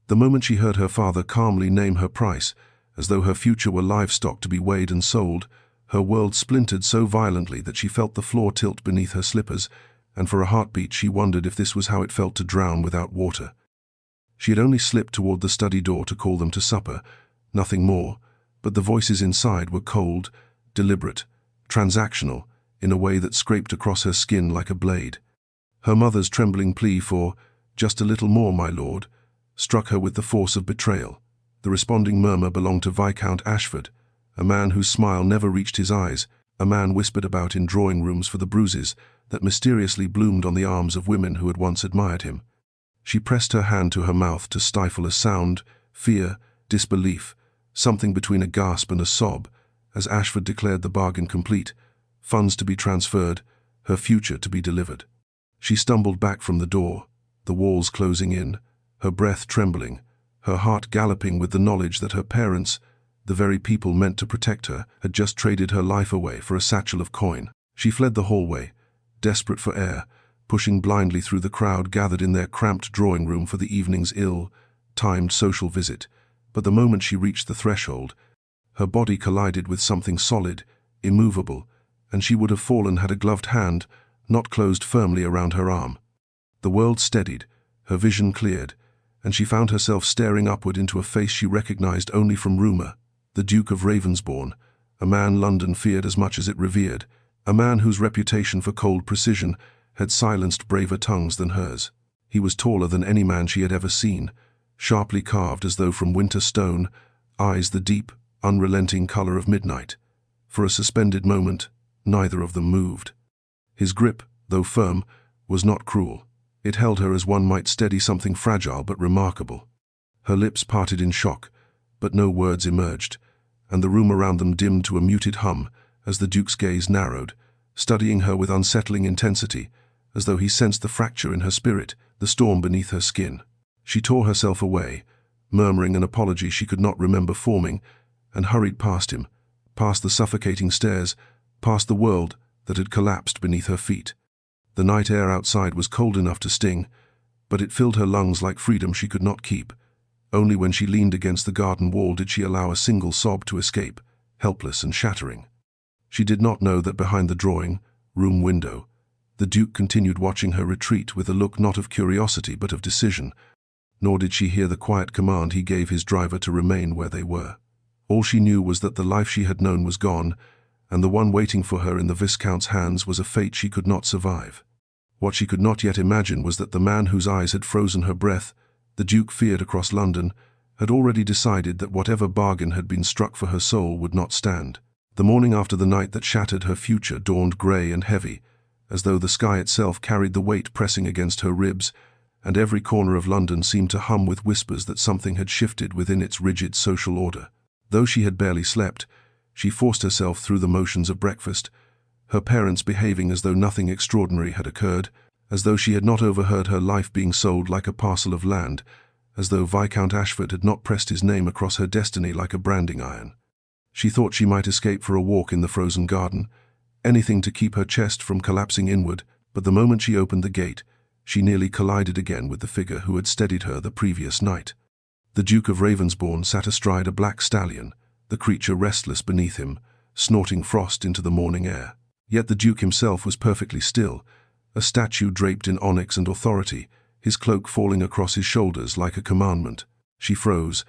The moment she heard her father calmly name her price, as though her future were livestock to be weighed and sold, her world splintered so violently that she felt the floor tilt beneath her slippers, and for a heartbeat she wondered if this was how it felt to drown without water. She had only slipped toward the study door to call them to supper, nothing more, but the voices inside were cold, deliberate, transactional, in a way that scraped across her skin like a blade. Her mother's trembling plea for, "Just a little more, my lord," struck her with the force of betrayal. The responding murmur belonged to Viscount Ashford, a man whose smile never reached his eyes, a man whispered about in drawing rooms for the bruises that mysteriously bloomed on the arms of women who had once admired him. She pressed her hand to her mouth to stifle a sound, fear, disbelief, something between a gasp and a sob, as Ashford declared the bargain complete, funds to be transferred, her future to be delivered. She stumbled back from the door, the walls closing in, her breath trembling, her heart galloping with the knowledge that her parents, the very people meant to protect her, had just traded her life away for a satchel of coin. She fled the hallway, desperate for air, pushing blindly through the crowd gathered in their cramped drawing room for the evening's ill-timed social visit. But the moment she reached the threshold, her body collided with something solid, immovable, and she would have fallen had a gloved hand not closed firmly around her arm. The world steadied, her vision cleared, and she found herself staring upward into a face she recognized only from rumor, the Duke of Ravensborne, a man London feared as much as it revered, a man whose reputation for cold precision had silenced braver tongues than hers. He was taller than any man she had ever seen, sharply carved as though from winter stone, eyes the deep, unrelenting color of midnight. For a suspended moment, neither of them moved. His grip, though firm, was not cruel. It held her as one might steady something fragile but remarkable. Her lips parted in shock, but no words emerged, and the room around them dimmed to a muted hum as the Duke's gaze narrowed, studying her with unsettling intensity, as though he sensed the fracture in her spirit, the storm beneath her skin. She tore herself away, murmuring an apology she could not remember forming, and hurried past him, past the suffocating stairs, past the world that had collapsed beneath her feet. The night air outside was cold enough to sting, but it filled her lungs like freedom she could not keep. Only when she leaned against the garden wall did she allow a single sob to escape, helpless and shattering. She did not know that behind the drawing-room window, the Duke continued watching her retreat with a look not of curiosity but of decision, nor did she hear the quiet command he gave his driver to remain where they were. All she knew was that the life she had known was gone, and the one waiting for her in the Viscount's hands was a fate she could not survive. What she could not yet imagine was that the man whose eyes had frozen her breath, the Duke feared across London, had already decided that whatever bargain had been struck for her soul would not stand. The morning after the night that shattered her future dawned grey and heavy, as though the sky itself carried the weight pressing against her ribs, and every corner of London seemed to hum with whispers that something had shifted within its rigid social order. Though she had barely slept, she forced herself through the motions of breakfast, her parents behaving as though nothing extraordinary had occurred, as though she had not overheard her life being sold like a parcel of land, as though Viscount Ashford had not pressed his name across her destiny like a branding iron. She thought she might escape for a walk in the frozen garden, anything to keep her chest from collapsing inward, but the moment she opened the gate, she nearly collided again with the figure who had steadied her the previous night. The Duke of Ravensborne sat astride a black stallion, the creature restless beneath him, snorting frost into the morning air. Yet the Duke himself was perfectly still, a statue draped in onyx and authority, his cloak falling across his shoulders like a commandment. She froze,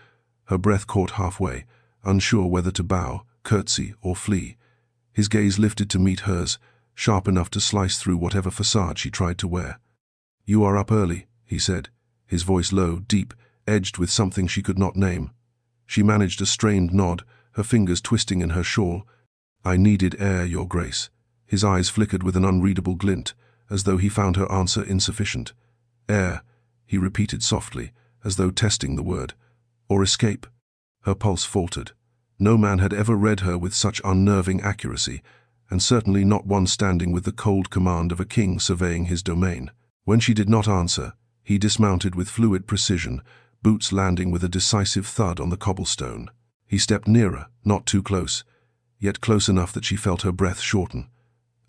her breath caught halfway, unsure whether to bow, curtsy, or flee. His gaze lifted to meet hers, sharp enough to slice through whatever facade she tried to wear. "You are up early," he said, his voice low, deep, edged with something she could not name. She managed a strained nod, her fingers twisting in her shawl. "I needed air, Your Grace." His eyes flickered with an unreadable glint, as though he found her answer insufficient. "Air," he repeated softly, as though testing the word. "Or escape?" Her pulse faltered. No man had ever read her with such unnerving accuracy, and certainly not one standing with the cold command of a king surveying his domain. When she did not answer, he dismounted with fluid precision, boots landing with a decisive thud on the cobblestone. He stepped nearer, not too close, yet close enough that she felt her breath shorten.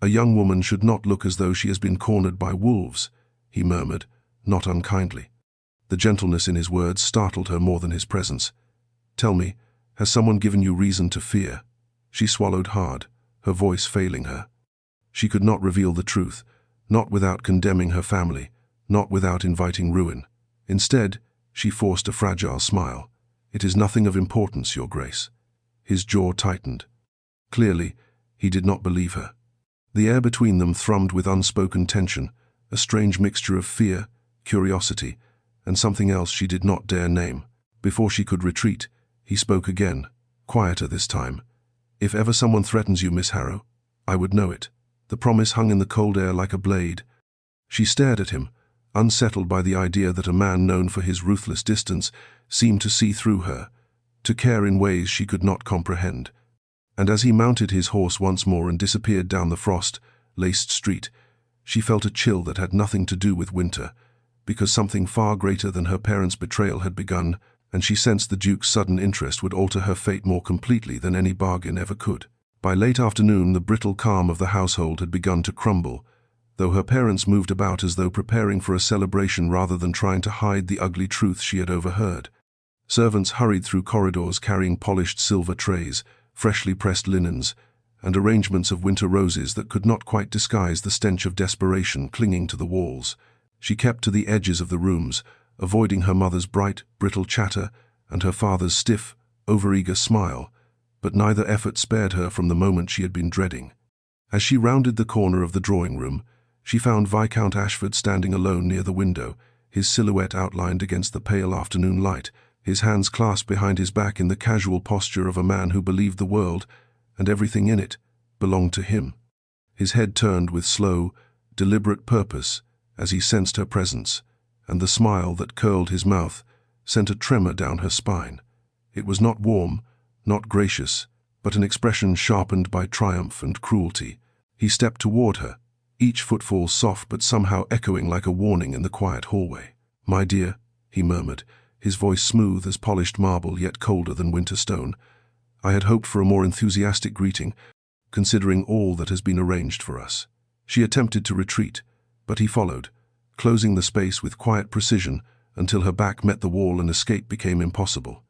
"A young woman should not look as though she has been cornered by wolves," he murmured, not unkindly. The gentleness in his words startled her more than his presence. "Tell me, has someone given you reason to fear?" She swallowed hard, her voice failing her. She could not reveal the truth, not without condemning her family, not without inviting ruin. Instead, she forced a fragile smile. "It is nothing of importance, Your Grace." His jaw tightened. Clearly, he did not believe her. The air between them thrummed with unspoken tension, a strange mixture of fear, curiosity, and something else she did not dare name. Before she could retreat, he spoke again, quieter this time. "If ever someone threatens you, Miss Harrow, I would know it." The promise hung in the cold air like a blade. She stared at him, unsettled by the idea that a man known for his ruthless distance seemed to see through her, to care in ways she could not comprehend. And as he mounted his horse once more and disappeared down the frost-laced street, she felt a chill that had nothing to do with winter, because something far greater than her parents' betrayal had begun, and she sensed the Duke's sudden interest would alter her fate more completely than any bargain ever could. By late afternoon, the brittle calm of the household had begun to crumble, though her parents moved about as though preparing for a celebration rather than trying to hide the ugly truth she had overheard. Servants hurried through corridors carrying polished silver trays, freshly pressed linens, and arrangements of winter roses that could not quite disguise the stench of desperation clinging to the walls. She kept to the edges of the rooms, avoiding her mother's bright, brittle chatter and her father's stiff, overeager smile, but neither effort spared her from the moment she had been dreading. As she rounded the corner of the drawing room, she found Viscount Ashford standing alone near the window, his silhouette outlined against the pale afternoon light, his hands clasped behind his back in the casual posture of a man who believed the world, and everything in it, belonged to him. His head turned with slow, deliberate purpose as he sensed her presence, and the smile that curled his mouth sent a tremor down her spine. It was not warm, not gracious, but an expression sharpened by triumph and cruelty. He stepped toward her, each footfall soft but somehow echoing like a warning in the quiet hallway. "My dear," he murmured, his voice smooth as polished marble yet colder than winter stone. "I had hoped for a more enthusiastic greeting, considering all that has been arranged for us." She attempted to retreat, but he followed, closing the space with quiet precision until her back met the wall and escape became impossible.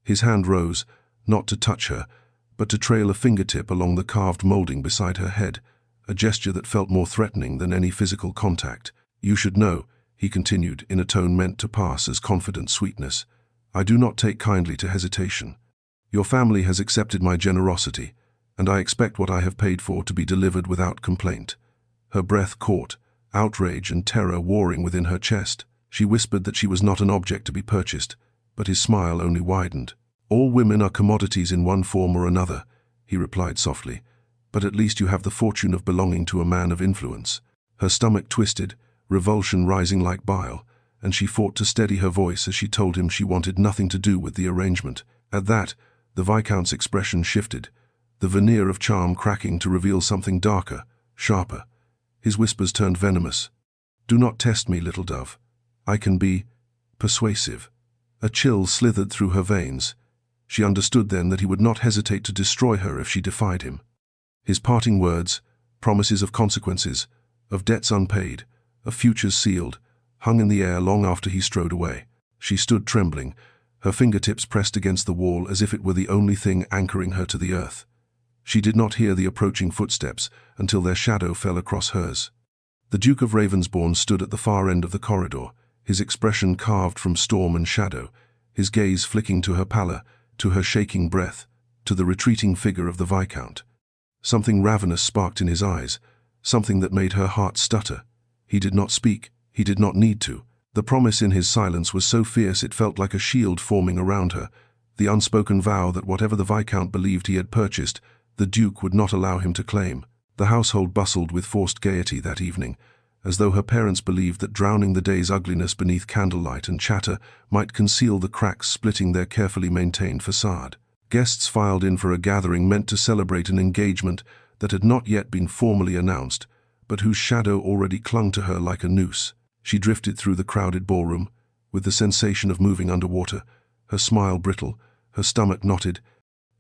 His hand rose, not to touch her, but to trail a fingertip along the carved molding beside her head, a gesture that felt more threatening than any physical contact. "You should know," he continued in a tone meant to pass as confident sweetness, "I do not take kindly to hesitation. Your family has accepted my generosity, and I expect what I have paid for to be delivered without complaint." Her breath caught, outrage and terror warring within her chest. She whispered that she was not an object to be purchased, but his smile only widened. "All women are commodities in one form or another," he replied softly, "but at least you have the fortune of belonging to a man of influence." Her stomach twisted, revulsion rising like bile, and she fought to steady her voice as she told him she wanted nothing to do with the arrangement. At that, the Viscount's expression shifted, the veneer of charm cracking to reveal something darker, sharper. His whispers turned venomous. "Do not test me, little dove. I can be persuasive." A chill slithered through her veins. She understood then that he would not hesitate to destroy her if she defied him. His parting words, promises of consequences, of debts unpaid, of futures sealed, hung in the air long after he strode away. She stood trembling, her fingertips pressed against the wall as if it were the only thing anchoring her to the earth. She did not hear the approaching footsteps until their shadow fell across hers. The Duke of Ravensborne stood at the far end of the corridor, his expression carved from storm and shadow, his gaze flicking to her pallor, to her shaking breath, to the retreating figure of the Viscount. Something ravenous sparked in his eyes, something that made her heart stutter. He did not speak, he did not need to. The promise in his silence was so fierce it felt like a shield forming around her, the unspoken vow that whatever the Viscount believed he had purchased, the Duke would not allow him to claim. The household bustled with forced gaiety that evening, as though her parents believed that drowning the day's ugliness beneath candlelight and chatter might conceal the cracks splitting their carefully maintained facade. Guests filed in for a gathering meant to celebrate an engagement that had not yet been formally announced, but whose shadow already clung to her like a noose. She drifted through the crowded ballroom, with the sensation of moving underwater, her smile brittle, her stomach knotted,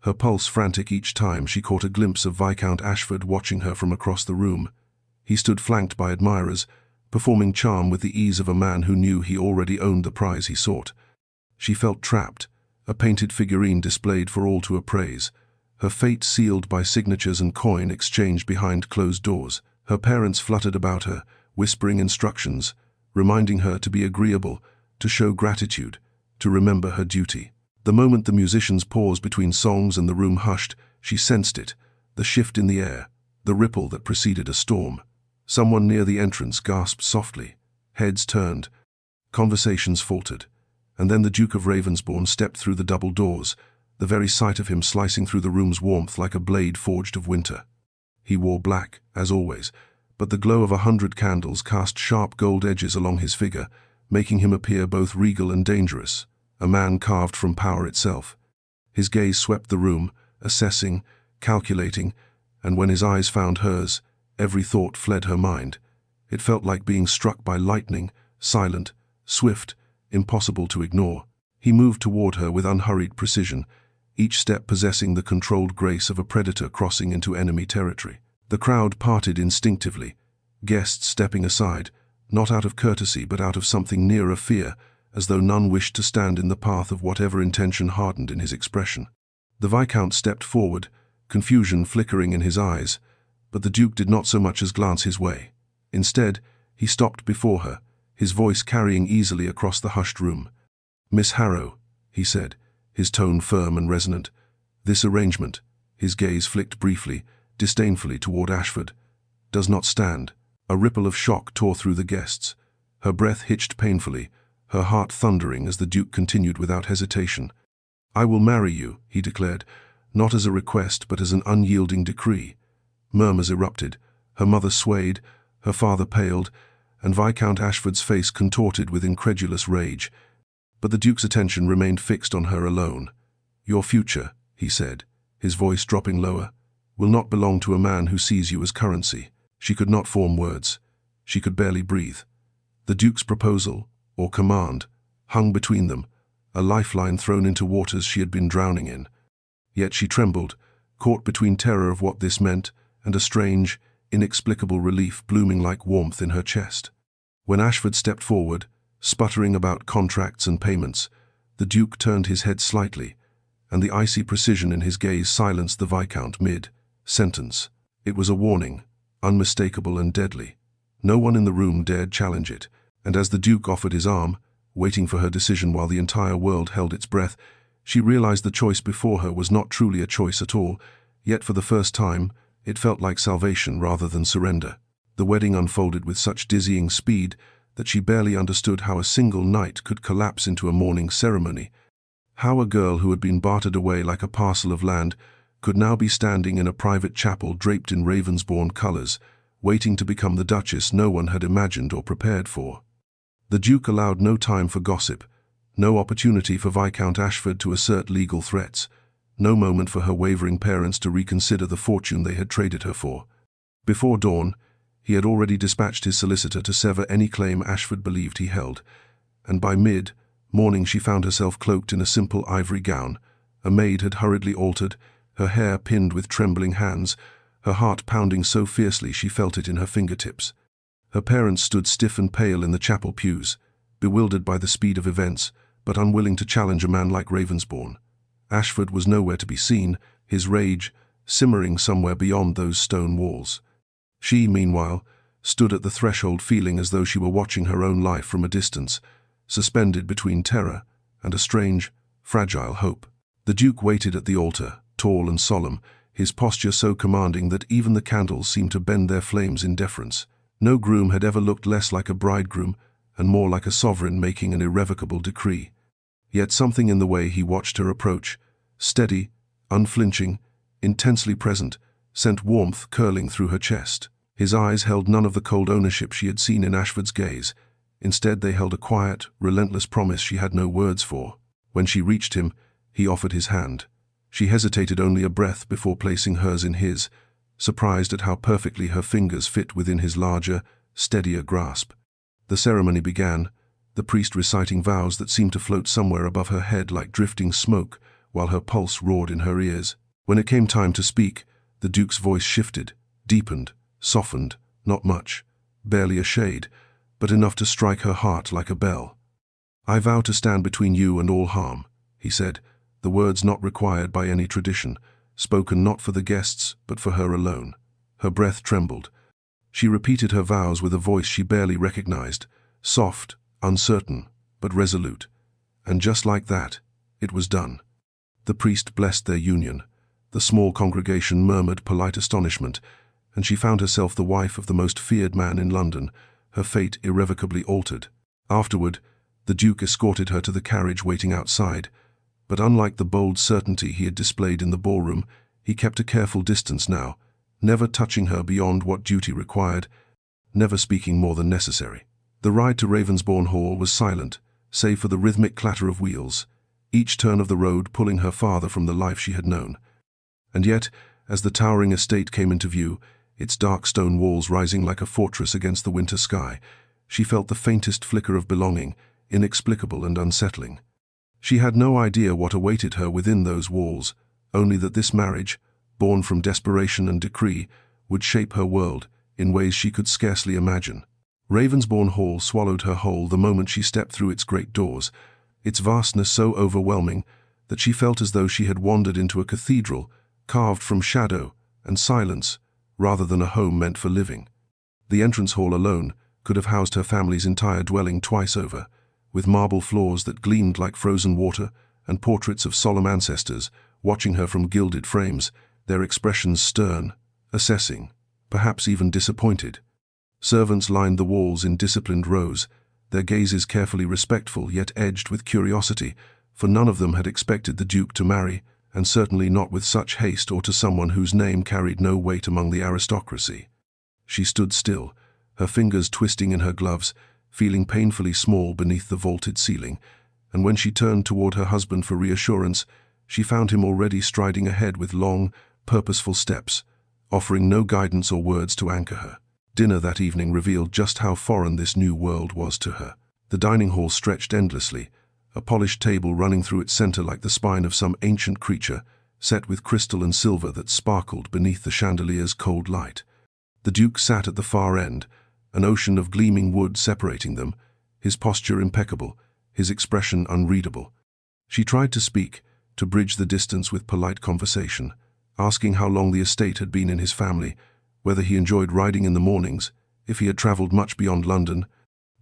her pulse frantic each time she caught a glimpse of Viscount Ashford watching her from across the room. He stood flanked by admirers, performing charm with the ease of a man who knew he already owned the prize he sought. She felt trapped, a painted figurine displayed for all to appraise, her fate sealed by signatures and coin exchanged behind closed doors. Her parents fluttered about her, whispering instructions, reminding her to be agreeable, to show gratitude, to remember her duty. The moment the musicians paused between songs and the room hushed, she sensed it, the shift in the air, the ripple that preceded a storm. Someone near the entrance gasped softly. Heads turned. Conversations faltered. And then the Duke of Ravensborne stepped through the double doors, the very sight of him slicing through the room's warmth like a blade forged of winter. He wore black, as always, but the glow of 100 candles cast sharp gold edges along his figure, making him appear both regal and dangerous, a man carved from power itself. His gaze swept the room, assessing, calculating, and when his eyes found hers, every thought fled her mind. It felt like being struck by lightning, silent, swift, impossible to ignore. He moved toward her with unhurried precision, each step possessing the controlled grace of a predator crossing into enemy territory. The crowd parted instinctively, guests stepping aside, not out of courtesy but out of something nearer fear, as though none wished to stand in the path of whatever intention hardened in his expression. The Viscount stepped forward, confusion flickering in his eyes, but the Duke did not so much as glance his way. Instead, he stopped before her, his voice carrying easily across the hushed room. "Miss Harrow," he said, his tone firm and resonant. "This arrangement," his gaze flicked briefly, disdainfully toward Ashford, "does not stand." A ripple of shock tore through the guests. Her breath hitched painfully, her heart thundering as the Duke continued without hesitation. "I will marry you," he declared, not as a request but as an unyielding decree. Murmurs erupted, her mother swayed, her father paled, and Viscount Ashford's face contorted with incredulous rage. But the Duke's attention remained fixed on her alone. "Your future," he said, his voice dropping lower, "will not belong to a man who sees you as currency." She could not form words. She could barely breathe. The Duke's proposal, or command, hung between them, a lifeline thrown into waters she had been drowning in. Yet she trembled, caught between terror of what this meant and a strange, inexplicable relief blooming like warmth in her chest. When Ashford stepped forward, sputtering about contracts and payments, the Duke turned his head slightly, and the icy precision in his gaze silenced the Viscount mid-sentence. It was a warning, unmistakable and deadly. No one in the room dared challenge it, and as the Duke offered his arm, waiting for her decision while the entire world held its breath, she realized the choice before her was not truly a choice at all, yet for the first time, it felt like salvation rather than surrender. The wedding unfolded with such dizzying speed that she barely understood how a single night could collapse into a mourning ceremony. How a girl who had been bartered away like a parcel of land could now be standing in a private chapel draped in Ravensborne colors, waiting to become the Duchess no one had imagined or prepared for. The Duke allowed no time for gossip, no opportunity for Viscount Ashford to assert legal threats, no moment for her wavering parents to reconsider the fortune they had traded her for. Before dawn, he had already dispatched his solicitor to sever any claim Ashford believed he held, and by mid-morning she found herself cloaked in a simple ivory gown. A maid had hurriedly altered, her hair pinned with trembling hands, her heart pounding so fiercely she felt it in her fingertips. Her parents stood stiff and pale in the chapel pews, bewildered by the speed of events, but unwilling to challenge a man like Ravensborne. Ashford was nowhere to be seen, his rage simmering somewhere beyond those stone walls. She, meanwhile, stood at the threshold feeling as though she were watching her own life from a distance, suspended between terror and a strange, fragile hope. The Duke waited at the altar, tall and solemn, his posture so commanding that even the candles seemed to bend their flames in deference. No groom had ever looked less like a bridegroom and more like a sovereign making an irrevocable decree. Yet something in the way he watched her approach, steady, unflinching, intensely present, sent warmth curling through her chest. His eyes held none of the cold ownership she had seen in Ashford's gaze. Instead, they held a quiet, relentless promise she had no words for. When she reached him, he offered his hand. She hesitated only a breath before placing hers in his, surprised at how perfectly her fingers fit within his larger, steadier grasp. The ceremony began, the priest reciting vows that seemed to float somewhere above her head like drifting smoke, while her pulse roared in her ears. When it came time to speak, the Duke's voice shifted, deepened, softened, not much, barely a shade, but enough to strike her heart like a bell. "I vow to stand between you and all harm," he said, the words not required by any tradition, spoken not for the guests, but for her alone. Her breath trembled. She repeated her vows with a voice she barely recognized, soft, uncertain, but resolute. And just like that, it was done. The priest blessed their union. The small congregation murmured polite astonishment, and she found herself the wife of the most feared man in London, her fate irrevocably altered. Afterward, the Duke escorted her to the carriage waiting outside, but unlike the bold certainty he had displayed in the ballroom, he kept a careful distance now, never touching her beyond what duty required, never speaking more than necessary. The ride to Ravensborne Hall was silent, save for the rhythmic clatter of wheels, each turn of the road pulling her farther from the life she had known. And yet, as the towering estate came into view, its dark stone walls rising like a fortress against the winter sky, she felt the faintest flicker of belonging, inexplicable and unsettling. She had no idea what awaited her within those walls, only that this marriage, born from desperation and decree, would shape her world in ways she could scarcely imagine. Ravensborne Hall swallowed her whole the moment she stepped through its great doors, its vastness so overwhelming that she felt as though she had wandered into a cathedral carved from shadow and silence rather than a home meant for living. The entrance hall alone could have housed her family's entire dwelling twice over, with marble floors that gleamed like frozen water and portraits of solemn ancestors watching her from gilded frames, their expressions stern, assessing, perhaps even disappointed. Servants lined the walls in disciplined rows, their gazes carefully respectful yet edged with curiosity, for none of them had expected the Duke to marry, and certainly not with such haste or to someone whose name carried no weight among the aristocracy. She stood still, her fingers twisting in her gloves, feeling painfully small beneath the vaulted ceiling, and when she turned toward her husband for reassurance, she found him already striding ahead with long, purposeful steps, offering no guidance or words to anchor her. Dinner that evening revealed just how foreign this new world was to her. The dining hall stretched endlessly, a polished table running through its center like the spine of some ancient creature, set with crystal and silver that sparkled beneath the chandelier's cold light. The Duke sat at the far end, an ocean of gleaming wood separating them, his posture impeccable, his expression unreadable. She tried to speak, to bridge the distance with polite conversation, asking how long the estate had been in his family, whether he enjoyed riding in the mornings, if he had traveled much beyond London,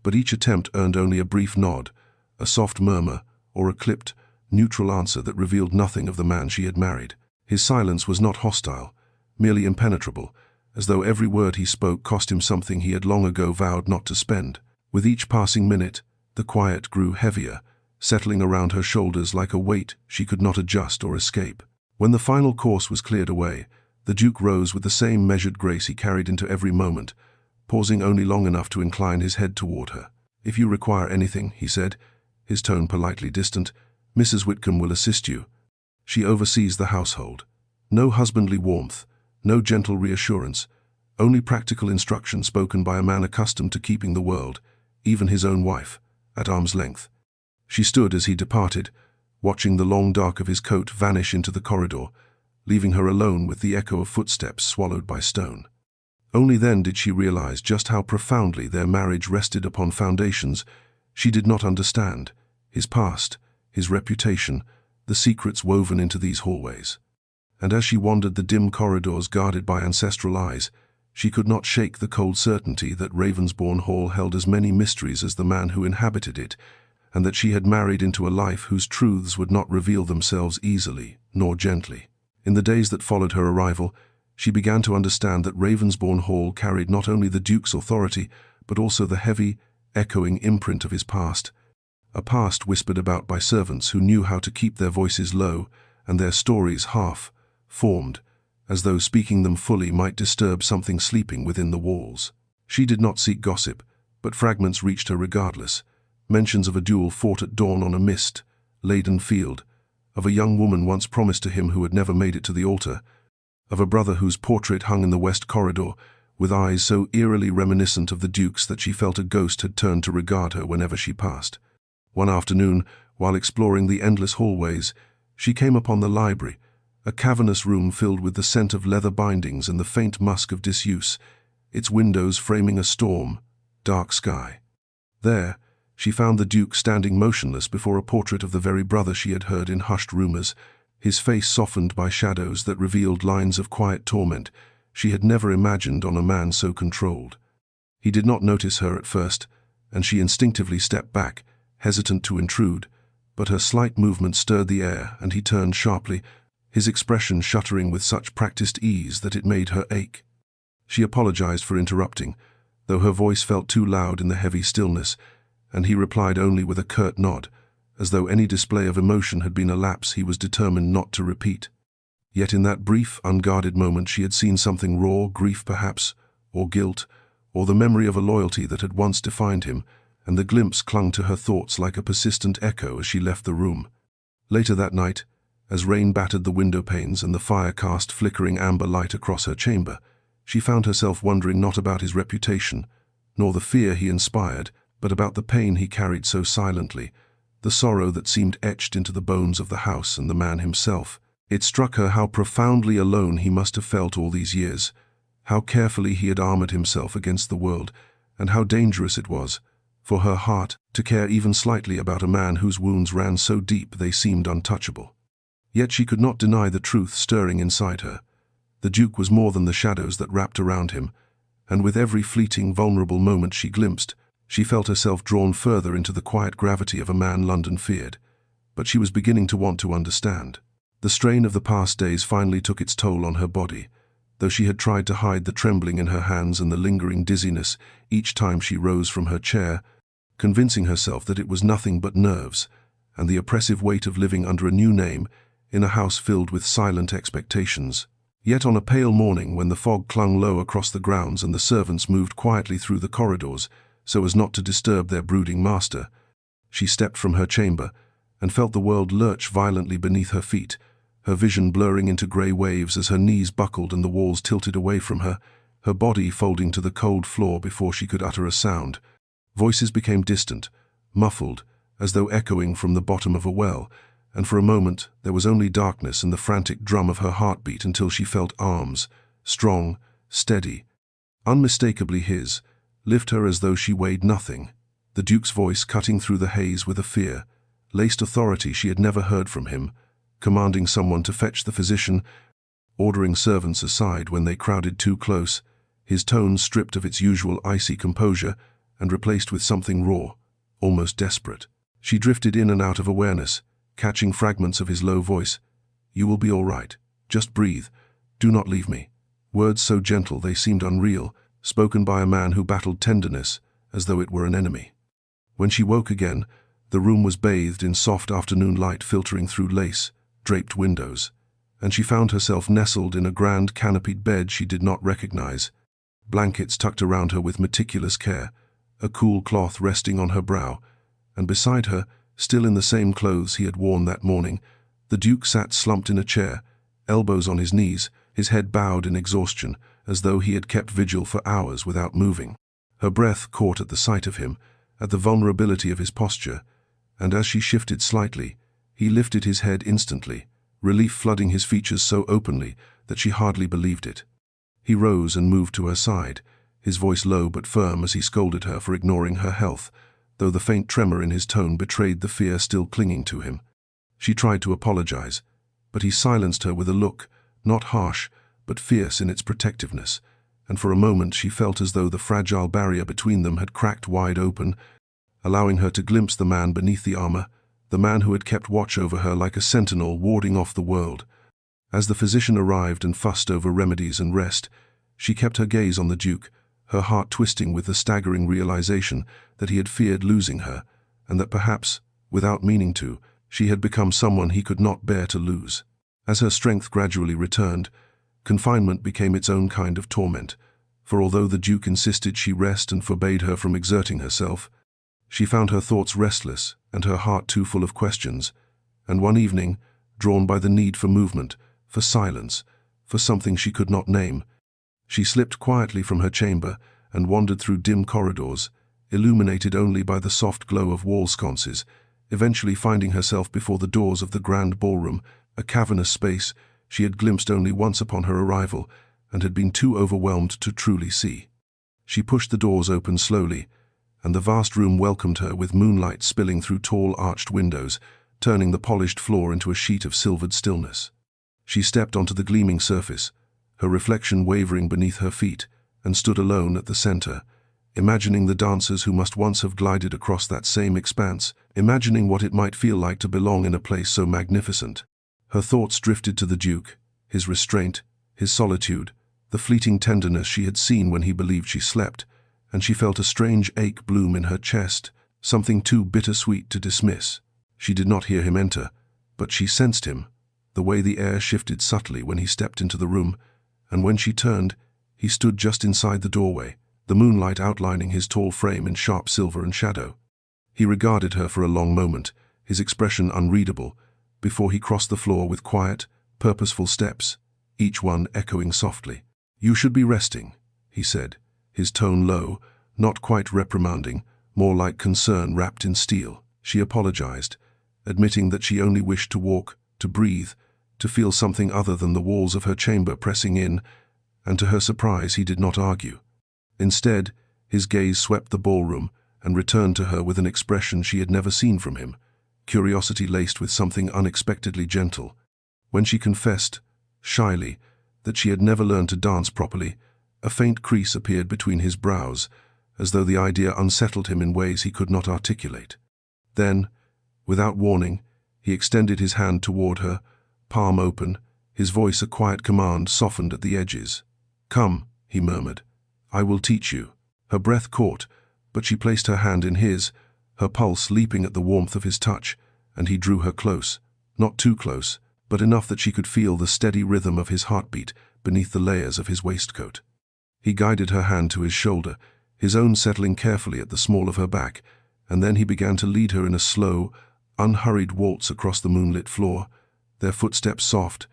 but each attempt earned only a brief nod, a soft murmur, or a clipped, neutral answer that revealed nothing of the man she had married. His silence was not hostile, merely impenetrable, as though every word he spoke cost him something he had long ago vowed not to spend. With each passing minute, the quiet grew heavier, settling around her shoulders like a weight she could not adjust or escape. When the final course was cleared away, the Duke rose with the same measured grace he carried into every moment, pausing only long enough to incline his head toward her. "If you require anything," he said, his tone politely distant, "Mrs. Whitcomb will assist you. She oversees the household. No husbandly warmth, no gentle reassurance, only practical instruction spoken by a man accustomed to keeping the world, even his own wife, at arm's length." She stood as he departed, watching the long dark of his coat vanish into the corridor, leaving her alone with the echo of footsteps swallowed by stone. Only then did she realize just how profoundly their marriage rested upon foundations she did not understand, his past, his reputation, the secrets woven into these hallways. And as she wandered the dim corridors guarded by ancestral eyes, she could not shake the cold certainty that Ravensborne Hall held as many mysteries as the man who inhabited it, and that she had married into a life whose truths would not reveal themselves easily nor gently. In the days that followed her arrival, she began to understand that Ravensborne Hall carried not only the Duke's authority, but also the heavy, echoing imprint of his past, a past whispered about by servants who knew how to keep their voices low and their stories half-formed, as though speaking them fully might disturb something sleeping within the walls. She did not seek gossip, but fragments reached her regardless, mentions of a duel fought at dawn on a mist-laden field, of a young woman once promised to him who had never made it to the altar, of a brother whose portrait hung in the west corridor, with eyes so eerily reminiscent of the Duke's that she felt a ghost had turned to regard her whenever she passed. One afternoon, while exploring the endless hallways, she came upon the library, a cavernous room filled with the scent of leather bindings and the faint musk of disuse, its windows framing a storm, dark sky. There, she found the Duke standing motionless before a portrait of the very brother she had heard in hushed rumors, his face softened by shadows that revealed lines of quiet torment she had never imagined on a man so controlled. He did not notice her at first, and she instinctively stepped back, hesitant to intrude, but her slight movement stirred the air, and he turned sharply, his expression shuddering with such practiced ease that it made her ache. She apologized for interrupting, though her voice felt too loud in the heavy stillness, and he replied only with a curt nod, as though any display of emotion had been a lapse he was determined not to repeat. Yet in that brief, unguarded moment she had seen something raw, grief perhaps, or guilt, or the memory of a loyalty that had once defined him, and the glimpse clung to her thoughts like a persistent echo as she left the room. Later that night, as rain battered the window panes and the fire cast flickering amber light across her chamber, she found herself wondering not about his reputation, nor the fear he inspired, but about the pain he carried so silently, the sorrow that seemed etched into the bones of the house and the man himself. It struck her how profoundly alone he must have felt all these years, how carefully he had armored himself against the world, and how dangerous it was, for her heart, to care even slightly about a man whose wounds ran so deep they seemed untouchable. Yet she could not deny the truth stirring inside her. The Duke was more than the shadows that wrapped around him, and with every fleeting, vulnerable moment she glimpsed, she felt herself drawn further into the quiet gravity of a man London feared. But she was beginning to want to understand. The strain of the past days finally took its toll on her body, though she had tried to hide the trembling in her hands and the lingering dizziness each time she rose from her chair, convincing herself that it was nothing but nerves, and the oppressive weight of living under a new name in a house filled with silent expectations. Yet on a pale morning, when the fog clung low across the grounds and the servants moved quietly through the corridors so as not to disturb their brooding master, she stepped from her chamber and felt the world lurch violently beneath her feet, her vision blurring into grey waves as her knees buckled and the walls tilted away from her, her body folding to the cold floor before she could utter a sound. Voices became distant, muffled, as though echoing from the bottom of a well, and for a moment there was only darkness and the frantic drum of her heartbeat until she felt arms, strong, steady, unmistakably his, lift her as though she weighed nothing. The Duke's voice cutting through the haze with a fear-laced authority she had never heard from him, commanding someone to fetch the physician, ordering servants aside when they crowded too close, his tone stripped of its usual icy composure and replaced with something raw, almost desperate. She drifted in and out of awareness, catching fragments of his low voice. "You will be all right. Just breathe. Do not leave me." Words so gentle they seemed unreal, spoken by a man who battled tenderness as though it were an enemy. When she woke again, the room was bathed in soft afternoon light filtering through lace-draped windows, and she found herself nestled in a grand canopied bed she did not recognize, blankets tucked around her with meticulous care, a cool cloth resting on her brow, and beside her, still in the same clothes he had worn that morning, the Duke sat slumped in a chair, elbows on his knees, his head bowed in exhaustion, as though he had kept vigil for hours without moving. Her breath caught at the sight of him, at the vulnerability of his posture, and as she shifted slightly, he lifted his head instantly, relief flooding his features so openly that she hardly believed it. He rose and moved to her side, his voice low but firm as he scolded her for ignoring her health, though the faint tremor in his tone betrayed the fear still clinging to him. She tried to apologize, but he silenced her with a look, not harsh, but fierce in its protectiveness, and for a moment she felt as though the fragile barrier between them had cracked wide open, allowing her to glimpse the man beneath the armor, the man who had kept watch over her like a sentinel warding off the world. As the physician arrived and fussed over remedies and rest, she kept her gaze on the Duke, her heart twisting with the staggering realization that he had feared losing her, and that perhaps, without meaning to, she had become someone he could not bear to lose. As her strength gradually returned, confinement became its own kind of torment, for although the Duke insisted she rest and forbade her from exerting herself, she found her thoughts restless and her heart too full of questions, and one evening, drawn by the need for movement, for silence, for something she could not name, she slipped quietly from her chamber and wandered through dim corridors, illuminated only by the soft glow of wall sconces, eventually finding herself before the doors of the grand ballroom, a cavernous space she had glimpsed only once upon her arrival and had been too overwhelmed to truly see. She pushed the doors open slowly, and the vast room welcomed her with moonlight spilling through tall arched windows, turning the polished floor into a sheet of silvered stillness. She stepped onto the gleaming surface, her reflection wavering beneath her feet, and stood alone at the center, imagining the dancers who must once have glided across that same expanse, imagining what it might feel like to belong in a place so magnificent. Her thoughts drifted to the Duke, his restraint, his solitude, the fleeting tenderness she had seen when he believed she slept, and she felt a strange ache bloom in her chest, something too bittersweet to dismiss. She did not hear him enter, but she sensed him, the way the air shifted subtly when he stepped into the room, and when she turned, he stood just inside the doorway, the moonlight outlining his tall frame in sharp silver and shadow. He regarded her for a long moment, his expression unreadable, before he crossed the floor with quiet, purposeful steps, each one echoing softly. "You should be resting," he said, his tone low, not quite reprimanding, more like concern wrapped in steel. She apologized, admitting that she only wished to walk, to breathe, to feel something other than the walls of her chamber pressing in, and to her surprise he did not argue. Instead, his gaze swept the ballroom and returned to her with an expression she had never seen from him, curiosity laced with something unexpectedly gentle. When she confessed, shyly, that she had never learned to dance properly, a faint crease appeared between his brows, as though the idea unsettled him in ways he could not articulate. Then, without warning, he extended his hand toward her, palm open, his voice a quiet command softened at the edges. "Come," he murmured, "I will teach you." Her breath caught, but she placed her hand in his, her pulse leaping at the warmth of his touch, and he drew her close, not too close, but enough that she could feel the steady rhythm of his heartbeat beneath the layers of his waistcoat. He guided her hand to his shoulder, his own settling carefully at the small of her back, and then he began to lead her in a slow, unhurried waltz across the moonlit floor, their footsteps soft,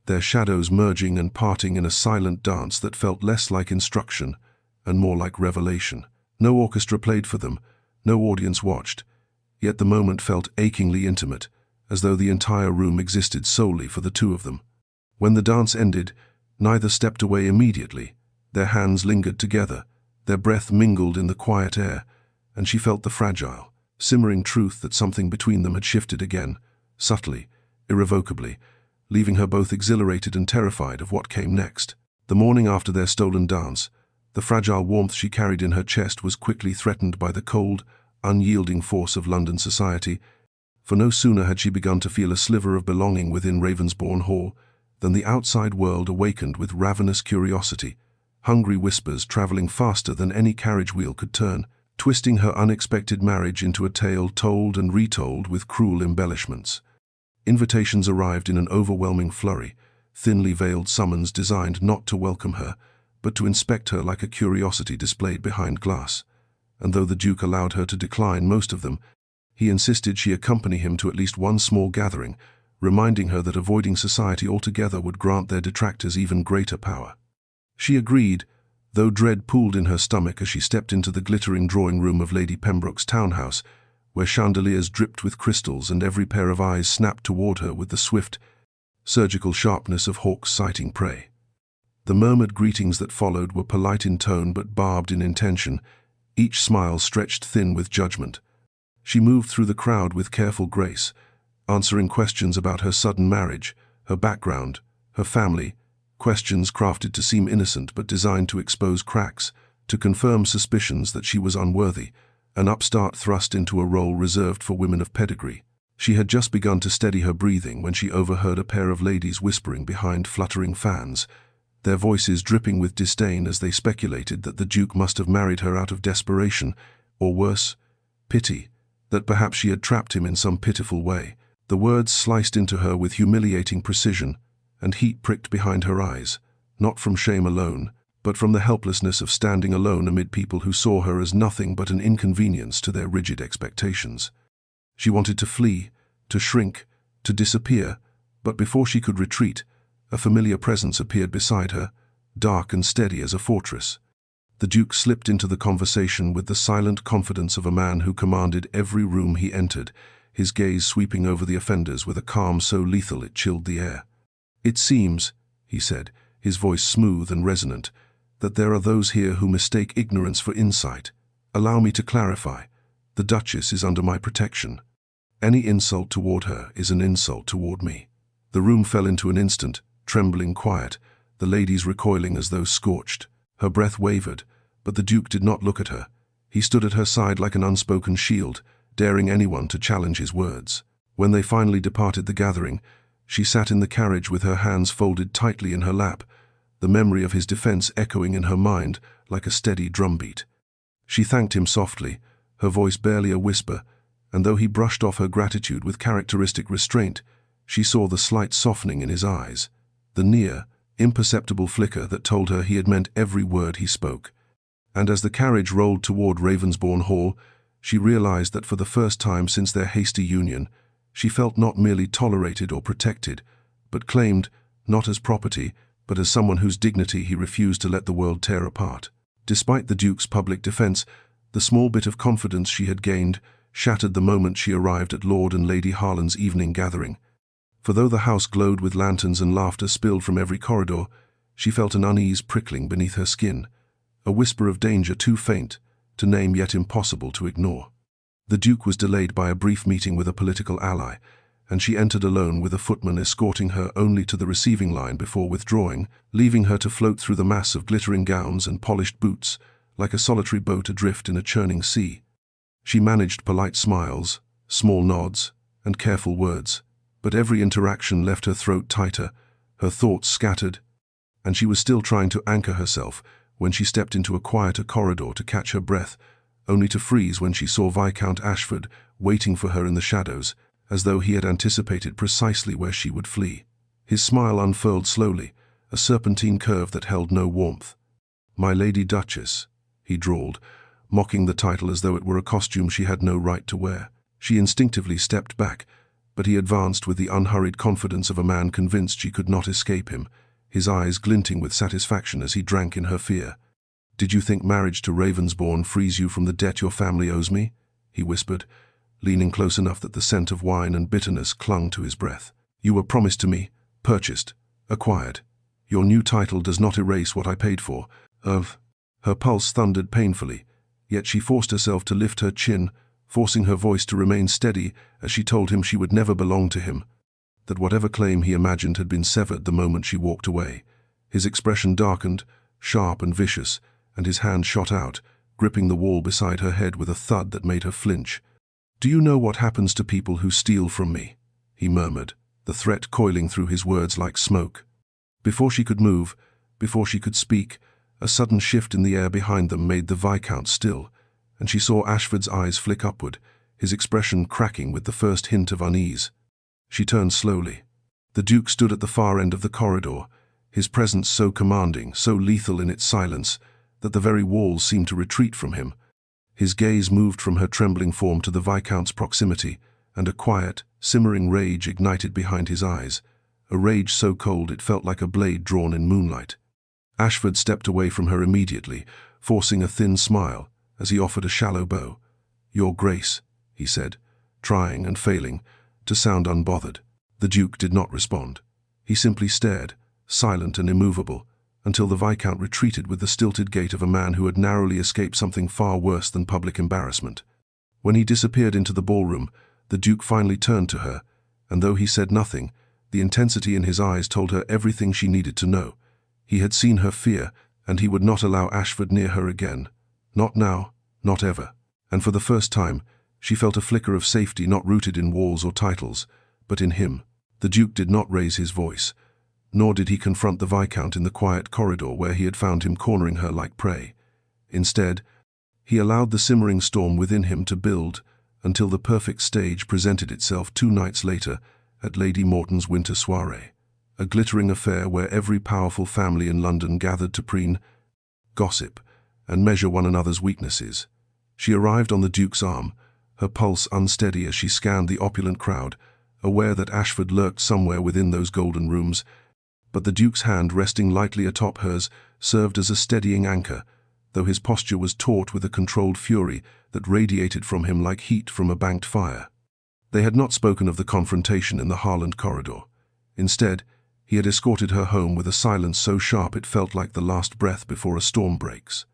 their shadows merging and parting in a silent dance that felt less like instruction and more like revelation. No orchestra played for them, no audience watched, yet the moment felt achingly intimate, as though the entire room existed solely for the two of them. When the dance ended, neither stepped away immediately. Their hands lingered together, their breath mingled in the quiet air, and she felt the fragile, simmering truth that something between them had shifted again, subtly, irrevocably, leaving her both exhilarated and terrified of what came next. The morning after their stolen dance, the fragile warmth she carried in her chest was quickly threatened by the cold, unyielding force of London society, for no sooner had she begun to feel a sliver of belonging within Ravensbourne Hall than the outside world awakened with ravenous curiosity, hungry whispers traveling faster than any carriage wheel could turn, twisting her unexpected marriage into a tale told and retold with cruel embellishments. Invitations arrived in an overwhelming flurry, thinly veiled summons designed not to welcome her, but to inspect her like a curiosity displayed behind glass. And though the Duke allowed her to decline most of them, he insisted she accompany him to at least one small gathering, reminding her that avoiding society altogether would grant their detractors even greater power. She agreed, though dread pooled in her stomach as she stepped into the glittering drawing-room of Lady Pembroke's townhouse, where chandeliers dripped with crystals and every pair of eyes snapped toward her with the swift, surgical sharpness of hawks sighting prey. The murmured greetings that followed were polite in tone but barbed in intention, each smile stretched thin with judgment. She moved through the crowd with careful grace, answering questions about her sudden marriage, her background, her family, questions crafted to seem innocent but designed to expose cracks, to confirm suspicions that she was unworthy, an upstart thrust into a role reserved for women of pedigree. She had just begun to steady her breathing when she overheard a pair of ladies whispering behind fluttering fans, their voices dripping with disdain as they speculated that the Duke must have married her out of desperation, or worse, pity, that perhaps she had trapped him in some pitiful way. The words sliced into her with humiliating precision, and heat pricked behind her eyes, not from shame alone, but from the helplessness of standing alone amid people who saw her as nothing but an inconvenience to their rigid expectations. She wanted to flee, to shrink, to disappear, but before she could retreat, a familiar presence appeared beside her, dark and steady as a fortress. The Duke slipped into the conversation with the silent confidence of a man who commanded every room he entered, his gaze sweeping over the offenders with a calm so lethal it chilled the air. "It seems," he said, his voice smooth and resonant, "that there are those here who mistake ignorance for insight, Allow me to clarify. The Duchess is under my protection. Any insult toward her is an insult toward me." The room fell into an instant, trembling quiet, the ladies recoiling as though scorched. Her breath wavered, but the Duke did not look at her. He stood at her side like an unspoken shield, daring anyone to challenge his words. When they finally departed the gathering, she sat in the carriage with her hands folded tightly in her lap, the memory of his defense echoing in her mind like a steady drumbeat. She thanked him softly, her voice barely a whisper, and though he brushed off her gratitude with characteristic restraint, she saw the slight softening in his eyes, the near, imperceptible flicker that told her he had meant every word he spoke. And as the carriage rolled toward Ravensborne Hall, she realized that for the first time since their hasty union, she felt not merely tolerated or protected, but claimed, not as property, but as someone whose dignity he refused to let the world tear apart. Despite the Duke's public defense, the small bit of confidence she had gained shattered the moment she arrived at Lord and Lady Harlan's evening gathering. For though the house glowed with lanterns and laughter spilled from every corridor, she felt an unease prickling beneath her skin, a whisper of danger too faint to name yet impossible to ignore. The Duke was delayed by a brief meeting with a political ally, and she entered alone with a footman escorting her only to the receiving line before withdrawing, leaving her to float through the mass of glittering gowns and polished boots, like a solitary boat adrift in a churning sea. She managed polite smiles, small nods, and careful words, but every interaction left her throat tighter, her thoughts scattered, and she was still trying to anchor herself when she stepped into a quieter corridor to catch her breath, only to freeze when she saw Viscount Ashford waiting for her in the shadows, as though he had anticipated precisely where she would flee. His smile unfurled slowly, a serpentine curve that held no warmth. "My Lady Duchess," he drawled, mocking the title as though it were a costume she had no right to wear. She instinctively stepped back, but he advanced with the unhurried confidence of a man convinced she could not escape him, his eyes glinting with satisfaction as he drank in her fear. "Did you think marriage to Ravensborne frees you from the debt your family owes me?" he whispered, leaning close enough that the scent of wine and bitterness clung to his breath. "You were promised to me, purchased, acquired. Your new title does not erase what I paid for." Her pulse thundered painfully, yet she forced herself to lift her chin, forcing her voice to remain steady as she told him she would never belong to him, that whatever claim he imagined had been severed the moment she walked away. His expression darkened, sharp and vicious, and his hand shot out, gripping the wall beside her head with a thud that made her flinch. "Do you know what happens to people who steal from me?" he murmured, the threat coiling through his words like smoke. Before she could move, before she could speak, a sudden shift in the air behind them made the Viscount still, and she saw Ashford's eyes flick upward, his expression cracking with the first hint of unease. She turned slowly. The Duke stood at the far end of the corridor, his presence so commanding, so lethal in its silence, that the very walls seemed to retreat from him. His gaze moved from her trembling form to the Viscount's proximity, and a quiet, simmering rage ignited behind his eyes, a rage so cold it felt like a blade drawn in moonlight. Ashford stepped away from her immediately, forcing a thin smile as he offered a shallow bow. "Your Grace," he said, trying and failing to sound unbothered. The Duke did not respond. He simply stared, silent and immovable, until the Viscount retreated with the stilted gait of a man who had narrowly escaped something far worse than public embarrassment. When he disappeared into the ballroom, the Duke finally turned to her, and though he said nothing, the intensity in his eyes told her everything she needed to know. He had seen her fear, and he would not allow Ashford near her again. Not now, not ever. And for the first time, she felt a flicker of safety not rooted in walls or titles, but in him. The Duke did not raise his voice, nor did he confront the Viscount in the quiet corridor where he had found him cornering her like prey. Instead, he allowed the simmering storm within him to build until the perfect stage presented itself 2 nights later at Lady Morton's winter soiree, a glittering affair where every powerful family in London gathered to preen, gossip, and measure one another's weaknesses. She arrived on the Duke's arm, her pulse unsteady as she scanned the opulent crowd, aware that Ashford lurked somewhere within those golden rooms, but the Duke's hand resting lightly atop hers served as a steadying anchor, though his posture was taut with a controlled fury that radiated from him like heat from a banked fire. They had not spoken of the confrontation in the Harland corridor. Instead, he had escorted her home with a silence so sharp it felt like the last breath before a storm breaks.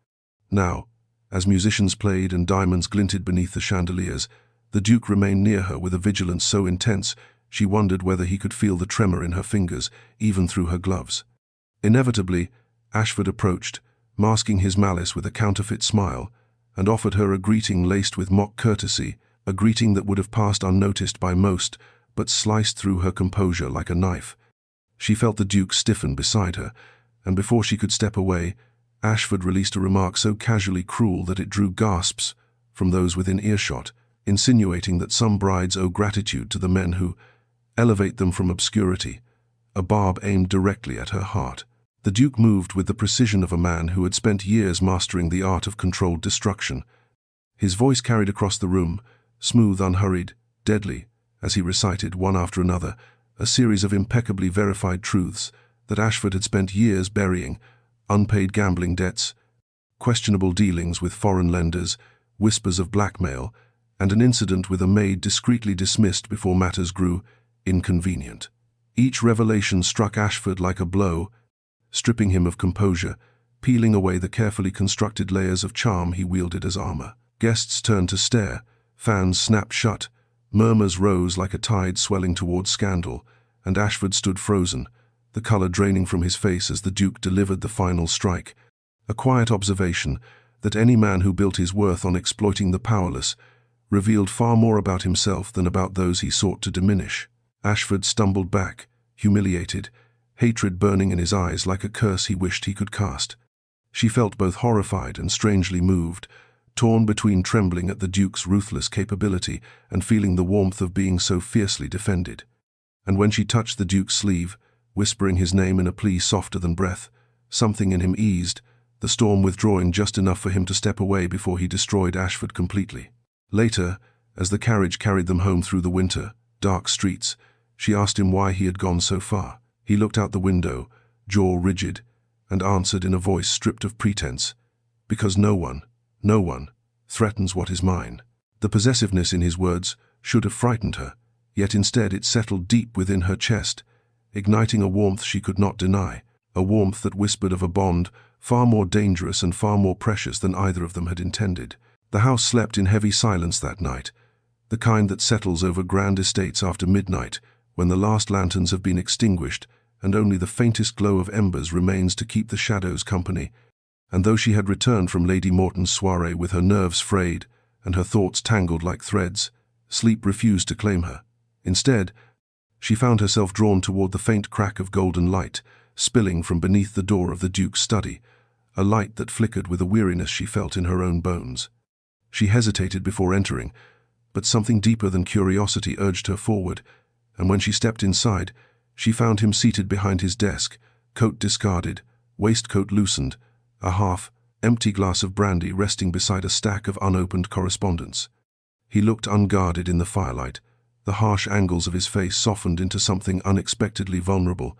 Now, As musicians played and diamonds glinted beneath the chandeliers, the Duke remained near her with a vigilance so intense she wondered whether he could feel the tremor in her fingers, even through her gloves. Inevitably, Ashford approached, masking his malice with a counterfeit smile, and offered her a greeting laced with mock courtesy, a greeting that would have passed unnoticed by most, but sliced through her composure like a knife. She felt the Duke stiffen beside her, and before she could step away, Ashford released a remark so casually cruel that it drew gasps from those within earshot, insinuating that some brides owe gratitude to the men who elevate them from obscurity, a barb aimed directly at her heart. The Duke moved with the precision of a man who had spent years mastering the art of controlled destruction. His voice carried across the room, smooth, unhurried, deadly, as he recited, one after another, a series of impeccably verified truths that Ashford had spent years burying: unpaid gambling debts, questionable dealings with foreign lenders, whispers of blackmail, and an incident with a maid discreetly dismissed before matters grew inconvenient. Each revelation struck Ashford like a blow, stripping him of composure, peeling away the carefully constructed layers of charm he wielded as armor. Guests turned to stare, fans snapped shut, murmurs rose like a tide swelling towards scandal, and Ashford stood frozen, the color draining from his face as the Duke delivered the final strike. A quiet observation that any man who built his worth on exploiting the powerless revealed far more about himself than about those he sought to diminish. Ashford stumbled back, humiliated, hatred burning in his eyes like a curse he wished he could cast. She felt both horrified and strangely moved, torn between trembling at the Duke's ruthless capability and feeling the warmth of being so fiercely defended. And when she touched the Duke's sleeve, whispering his name in a plea softer than breath, something in him eased, the storm withdrawing just enough for him to step away before he destroyed Ashford completely. Later, as the carriage carried them home through the winter, dark streets, she asked him why he had gone so far. He looked out the window, jaw rigid, and answered in a voice stripped of pretense, "Because no one threatens what is mine." The possessiveness in his words should have frightened her, yet instead it settled deep within her chest, igniting a warmth she could not deny, a warmth that whispered of a bond far more dangerous and far more precious than either of them had intended. The house slept in heavy silence that night, the kind that settles over grand estates after midnight, when the last lanterns have been extinguished and only the faintest glow of embers remains to keep the shadows company. And though she had returned from Lady Morton's soiree with her nerves frayed and her thoughts tangled like threads, sleep refused to claim her. Instead, she found herself drawn toward the faint crack of golden light spilling from beneath the door of the Duke's study, a light that flickered with a weariness she felt in her own bones. She hesitated before entering, but something deeper than curiosity urged her forward, and when she stepped inside, she found him seated behind his desk, coat discarded, waistcoat loosened, a half-empty glass of brandy resting beside a stack of unopened correspondence. He looked unguarded in the firelight, the harsh angles of his face softened into something unexpectedly vulnerable,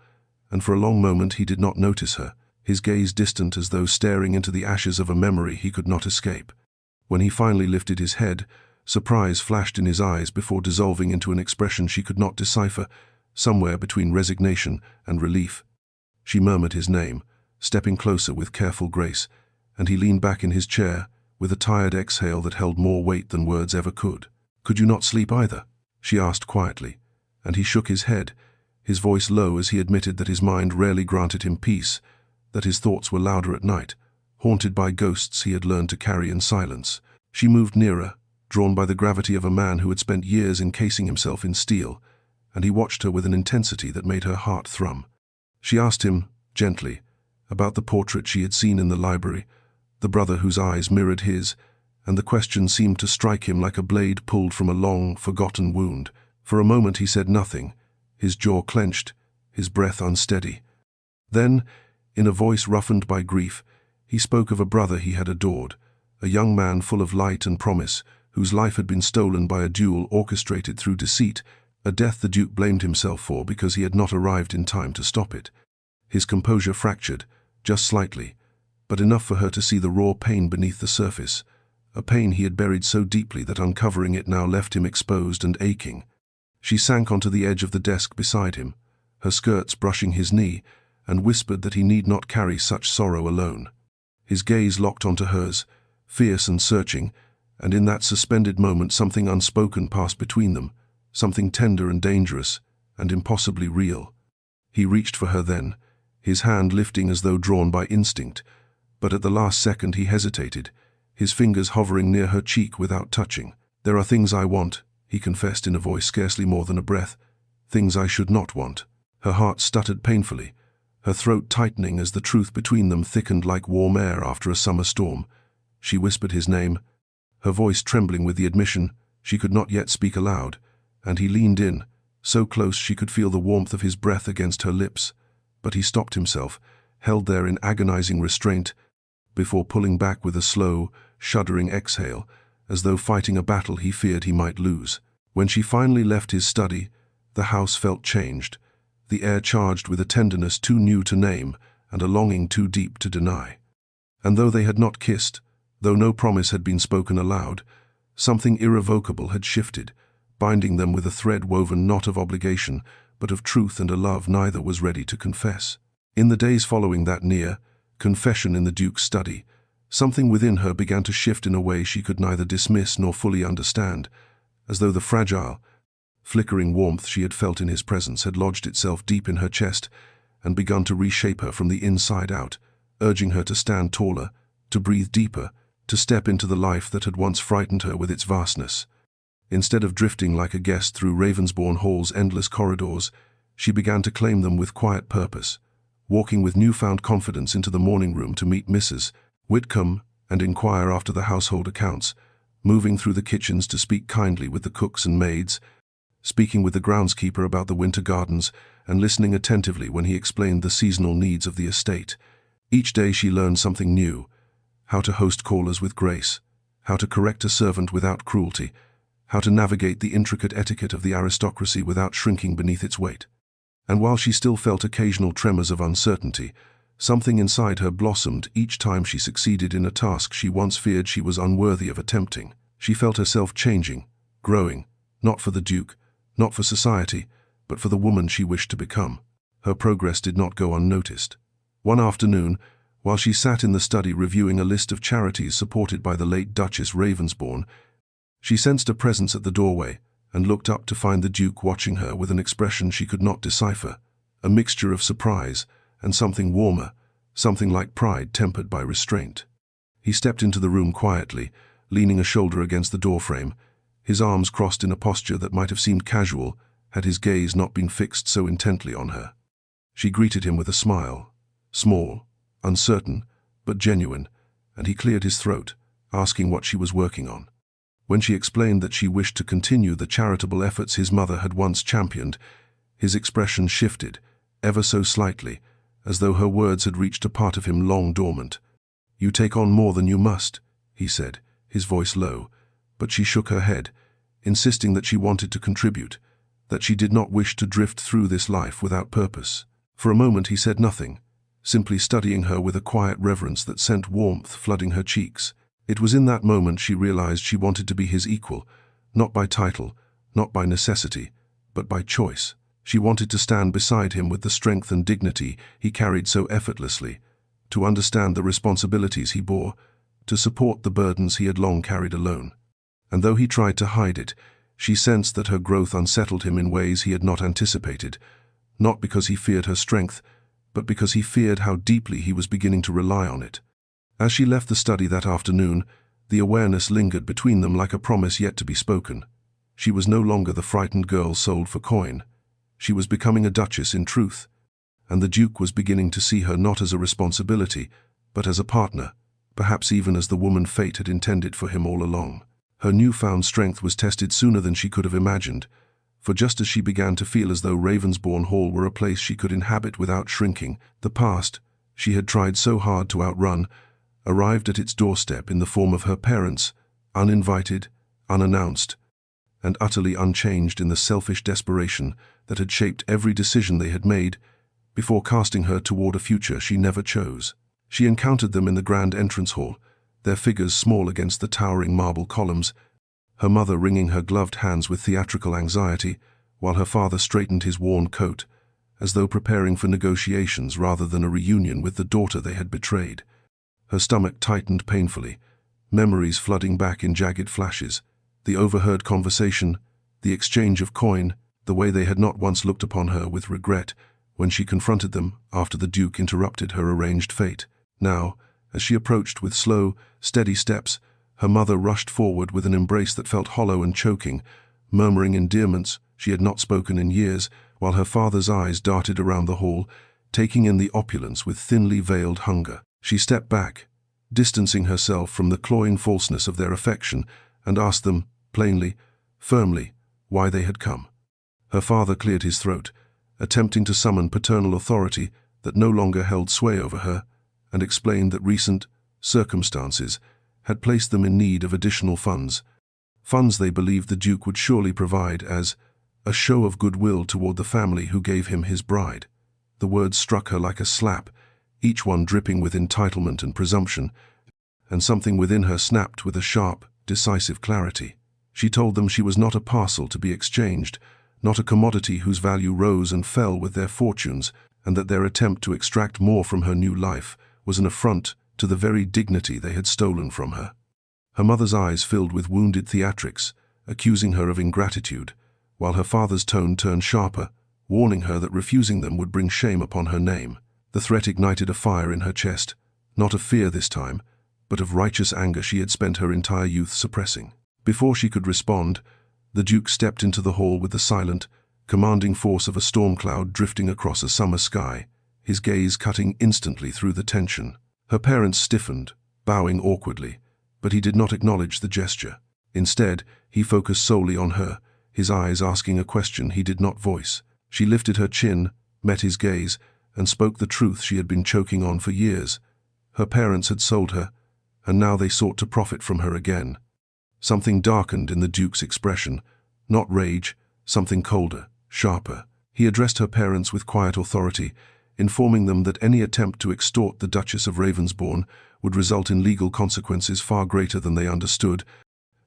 and for a long moment he did not notice her, his gaze distant as though staring into the ashes of a memory he could not escape. When he finally lifted his head, surprise flashed in his eyes before dissolving into an expression she could not decipher, somewhere between resignation and relief. She murmured his name, stepping closer with careful grace, and he leaned back in his chair with a tired exhale that held more weight than words ever could. "Could you not sleep either?" she asked quietly, and he shook his head, his voice low as he admitted that his mind rarely granted him peace, that his thoughts were louder at night, haunted by ghosts he had learned to carry in silence. She moved nearer, drawn by the gravity of a man who had spent years encasing himself in steel, and he watched her with an intensity that made her heart thrum. She asked him, gently, about the portrait she had seen in the library, the brother whose eyes mirrored his, and the question seemed to strike him like a blade pulled from a long, forgotten wound. For a moment he said nothing, his jaw clenched, his breath unsteady. Then, in a voice roughened by grief, he spoke of a brother he had adored, a young man full of light and promise, whose life had been stolen by a duel orchestrated through deceit, a death the Duke blamed himself for because he had not arrived in time to stop it. His composure fractured, just slightly, but enough for her to see the raw pain beneath the surface, a pain he had buried so deeply that uncovering it now left him exposed and aching. She sank onto the edge of the desk beside him, her skirts brushing his knee, and whispered that he need not carry such sorrow alone. His gaze locked onto hers, fierce and searching, and in that suspended moment something unspoken passed between them, something tender and dangerous, and impossibly real. He reached for her then, his hand lifting as though drawn by instinct, but at the last second he hesitated, his fingers hovering near her cheek without touching. "There are things I want," he confessed in a voice scarcely more than a breath, "things I should not want." Her heart stuttered painfully, her throat tightening as the truth between them thickened like warm air after a summer storm. She whispered his name, her voice trembling with the admission she could not yet speak aloud, and he leaned in, so close she could feel the warmth of his breath against her lips. But he stopped himself, held there in agonizing restraint, before pulling back with a slow, shuddering exhale, as though fighting a battle he feared he might lose. When she finally left his study, the house felt changed, the air charged with a tenderness too new to name and a longing too deep to deny. And though they had not kissed, though no promise had been spoken aloud, something irrevocable had shifted, binding them with a thread woven not of obligation, but of truth and a love neither was ready to confess. In the days following that near confession in the Duke's study, something within her began to shift in a way she could neither dismiss nor fully understand, as though the fragile, flickering warmth she had felt in his presence had lodged itself deep in her chest and begun to reshape her from the inside out, urging her to stand taller, to breathe deeper, to step into the life that had once frightened her with its vastness. Instead of drifting like a guest through Ravensborne Hall's endless corridors, she began to claim them with quiet purpose, walking with newfound confidence into the morning room to meet Mrs. Whitcomb and inquire after the household accounts, moving through the kitchens to speak kindly with the cooks and maids, speaking with the groundskeeper about the winter gardens, and listening attentively when he explained the seasonal needs of the estate. Each day she learned something new: how to host callers with grace, how to correct a servant without cruelty, how to navigate the intricate etiquette of the aristocracy without shrinking beneath its weight. And while she still felt occasional tremors of uncertainty, something inside her blossomed each time she succeeded in a task she once feared she was unworthy of attempting. She felt herself changing, growing, not for the Duke, not for society, but for the woman she wished to become. Her progress did not go unnoticed. One afternoon, while she sat in the study reviewing a list of charities supported by the late Duchess Ravensborne, she sensed a presence at the doorway and looked up to find the Duke watching her with an expression she could not decipher, a mixture of surprise and something warmer, something like pride tempered by restraint. He stepped into the room quietly, leaning a shoulder against the doorframe, his arms crossed in a posture that might have seemed casual had his gaze not been fixed so intently on her. She greeted him with a smile, small, uncertain, but genuine, and he cleared his throat, asking what she was working on. When she explained that she wished to continue the charitable efforts his mother had once championed, his expression shifted, ever so slightly, as though her words had reached a part of him long dormant. "You take on more than you must," he said, his voice low, but she shook her head, insisting that she wanted to contribute, that she did not wish to drift through this life without purpose. For a moment he said nothing, simply studying her with a quiet reverence that sent warmth flooding her cheeks. It was in that moment she realized she wanted to be his equal, not by title, not by necessity, but by choice. She wanted to stand beside him with the strength and dignity he carried so effortlessly, to understand the responsibilities he bore, to support the burdens he had long carried alone. And though he tried to hide it, she sensed that her growth unsettled him in ways he had not anticipated, not because he feared her strength, but because he feared how deeply he was beginning to rely on it. As she left the study that afternoon, the awareness lingered between them like a promise yet to be spoken. She was no longer the frightened girl sold for coin. She was becoming a duchess in truth, and the Duke was beginning to see her not as a responsibility, but as a partner, perhaps even as the woman fate had intended for him all along. Her newfound strength was tested sooner than she could have imagined, for just as she began to feel as though Ravensborne Hall were a place she could inhabit without shrinking, the past, she had tried so hard to outrun, arrived at its doorstep in the form of her parents, uninvited, unannounced, and utterly unchanged in the selfish desperation that had shaped every decision they had made before casting her toward a future she never chose. She encountered them in the grand entrance hall, their figures small against the towering marble columns, her mother wringing her gloved hands with theatrical anxiety, while her father straightened his worn coat, as though preparing for negotiations rather than a reunion with the daughter they had betrayed. Her stomach tightened painfully, memories flooding back in jagged flashes, the overheard conversation, the exchange of coin, the way they had not once looked upon her with regret when she confronted them after the Duke interrupted her arranged fate. Now, as she approached with slow, steady steps, her mother rushed forward with an embrace that felt hollow and choking, murmuring endearments she had not spoken in years, while her father's eyes darted around the hall, taking in the opulence with thinly veiled hunger. She stepped back, distancing herself from the cloying falseness of their affection, and asked them, plainly, firmly, why they had come. Her father cleared his throat, attempting to summon paternal authority that no longer held sway over her, and explained that recent circumstances had placed them in need of additional funds they believed the Duke would surely provide as a show of goodwill toward the family who gave him his bride. The words struck her like a slap, each one dripping with entitlement and presumption, and something within her snapped with a sharp, decisive clarity. She told them she was not a parcel to be exchanged, not a commodity whose value rose and fell with their fortunes, and that their attempt to extract more from her new life was an affront to the very dignity they had stolen from her. Her mother's eyes filled with wounded theatrics, accusing her of ingratitude, while her father's tone turned sharper, warning her that refusing them would bring shame upon her name. The threat ignited a fire in her chest, not of fear this time, but of righteous anger she had spent her entire youth suppressing. Before she could respond, the Duke stepped into the hall with the silent, commanding force of a storm cloud drifting across a summer sky, his gaze cutting instantly through the tension. Her parents stiffened, bowing awkwardly, but he did not acknowledge the gesture. Instead, he focused solely on her, his eyes asking a question he did not voice. She lifted her chin, met his gaze, and spoke the truth she had been choking on for years. Her parents had sold her, and now they sought to profit from her again. Something darkened in the Duke's expression, not rage, something colder, sharper. He addressed her parents with quiet authority, informing them that any attempt to extort the Duchess of Ravensborne would result in legal consequences far greater than they understood,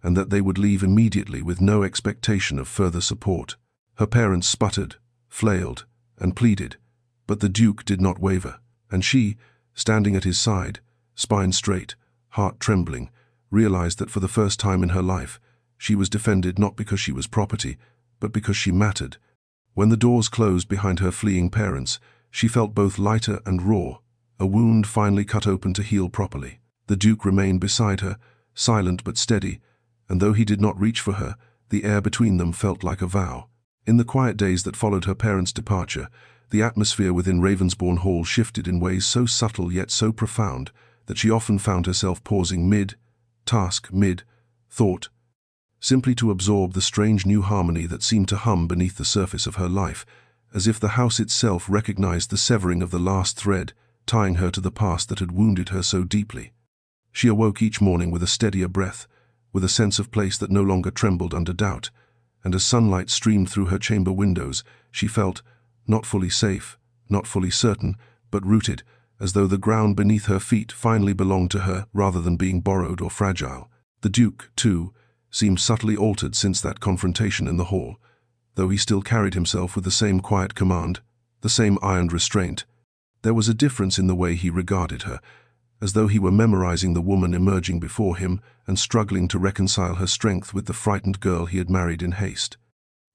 and that they would leave immediately with no expectation of further support. Her parents sputtered, flailed, and pleaded, but the Duke did not waver, and she, standing at his side, spine straight, heart trembling, realized that for the first time in her life, she was defended not because she was property, but because she mattered. When the doors closed behind her fleeing parents, she felt both lighter and raw, a wound finally cut open to heal properly. The Duke remained beside her, silent but steady, and though he did not reach for her, the air between them felt like a vow. In the quiet days that followed her parents' departure, the atmosphere within Ravensbourne Hall shifted in ways so subtle yet so profound that she often found herself pausing mid-task, mid-thought, simply to absorb the strange new harmony that seemed to hum beneath the surface of her life, as if the house itself recognized the severing of the last thread, tying her to the past that had wounded her so deeply. She awoke each morning with a steadier breath, with a sense of place that no longer trembled under doubt, and as sunlight streamed through her chamber windows, she felt, not fully safe, not fully certain, but rooted, as though the ground beneath her feet finally belonged to her rather than being borrowed or fragile. The Duke, too, seemed subtly altered since that confrontation in the hall, though he still carried himself with the same quiet command, the same ironed restraint. There was a difference in the way he regarded her, as though he were memorizing the woman emerging before him and struggling to reconcile her strength with the frightened girl he had married in haste.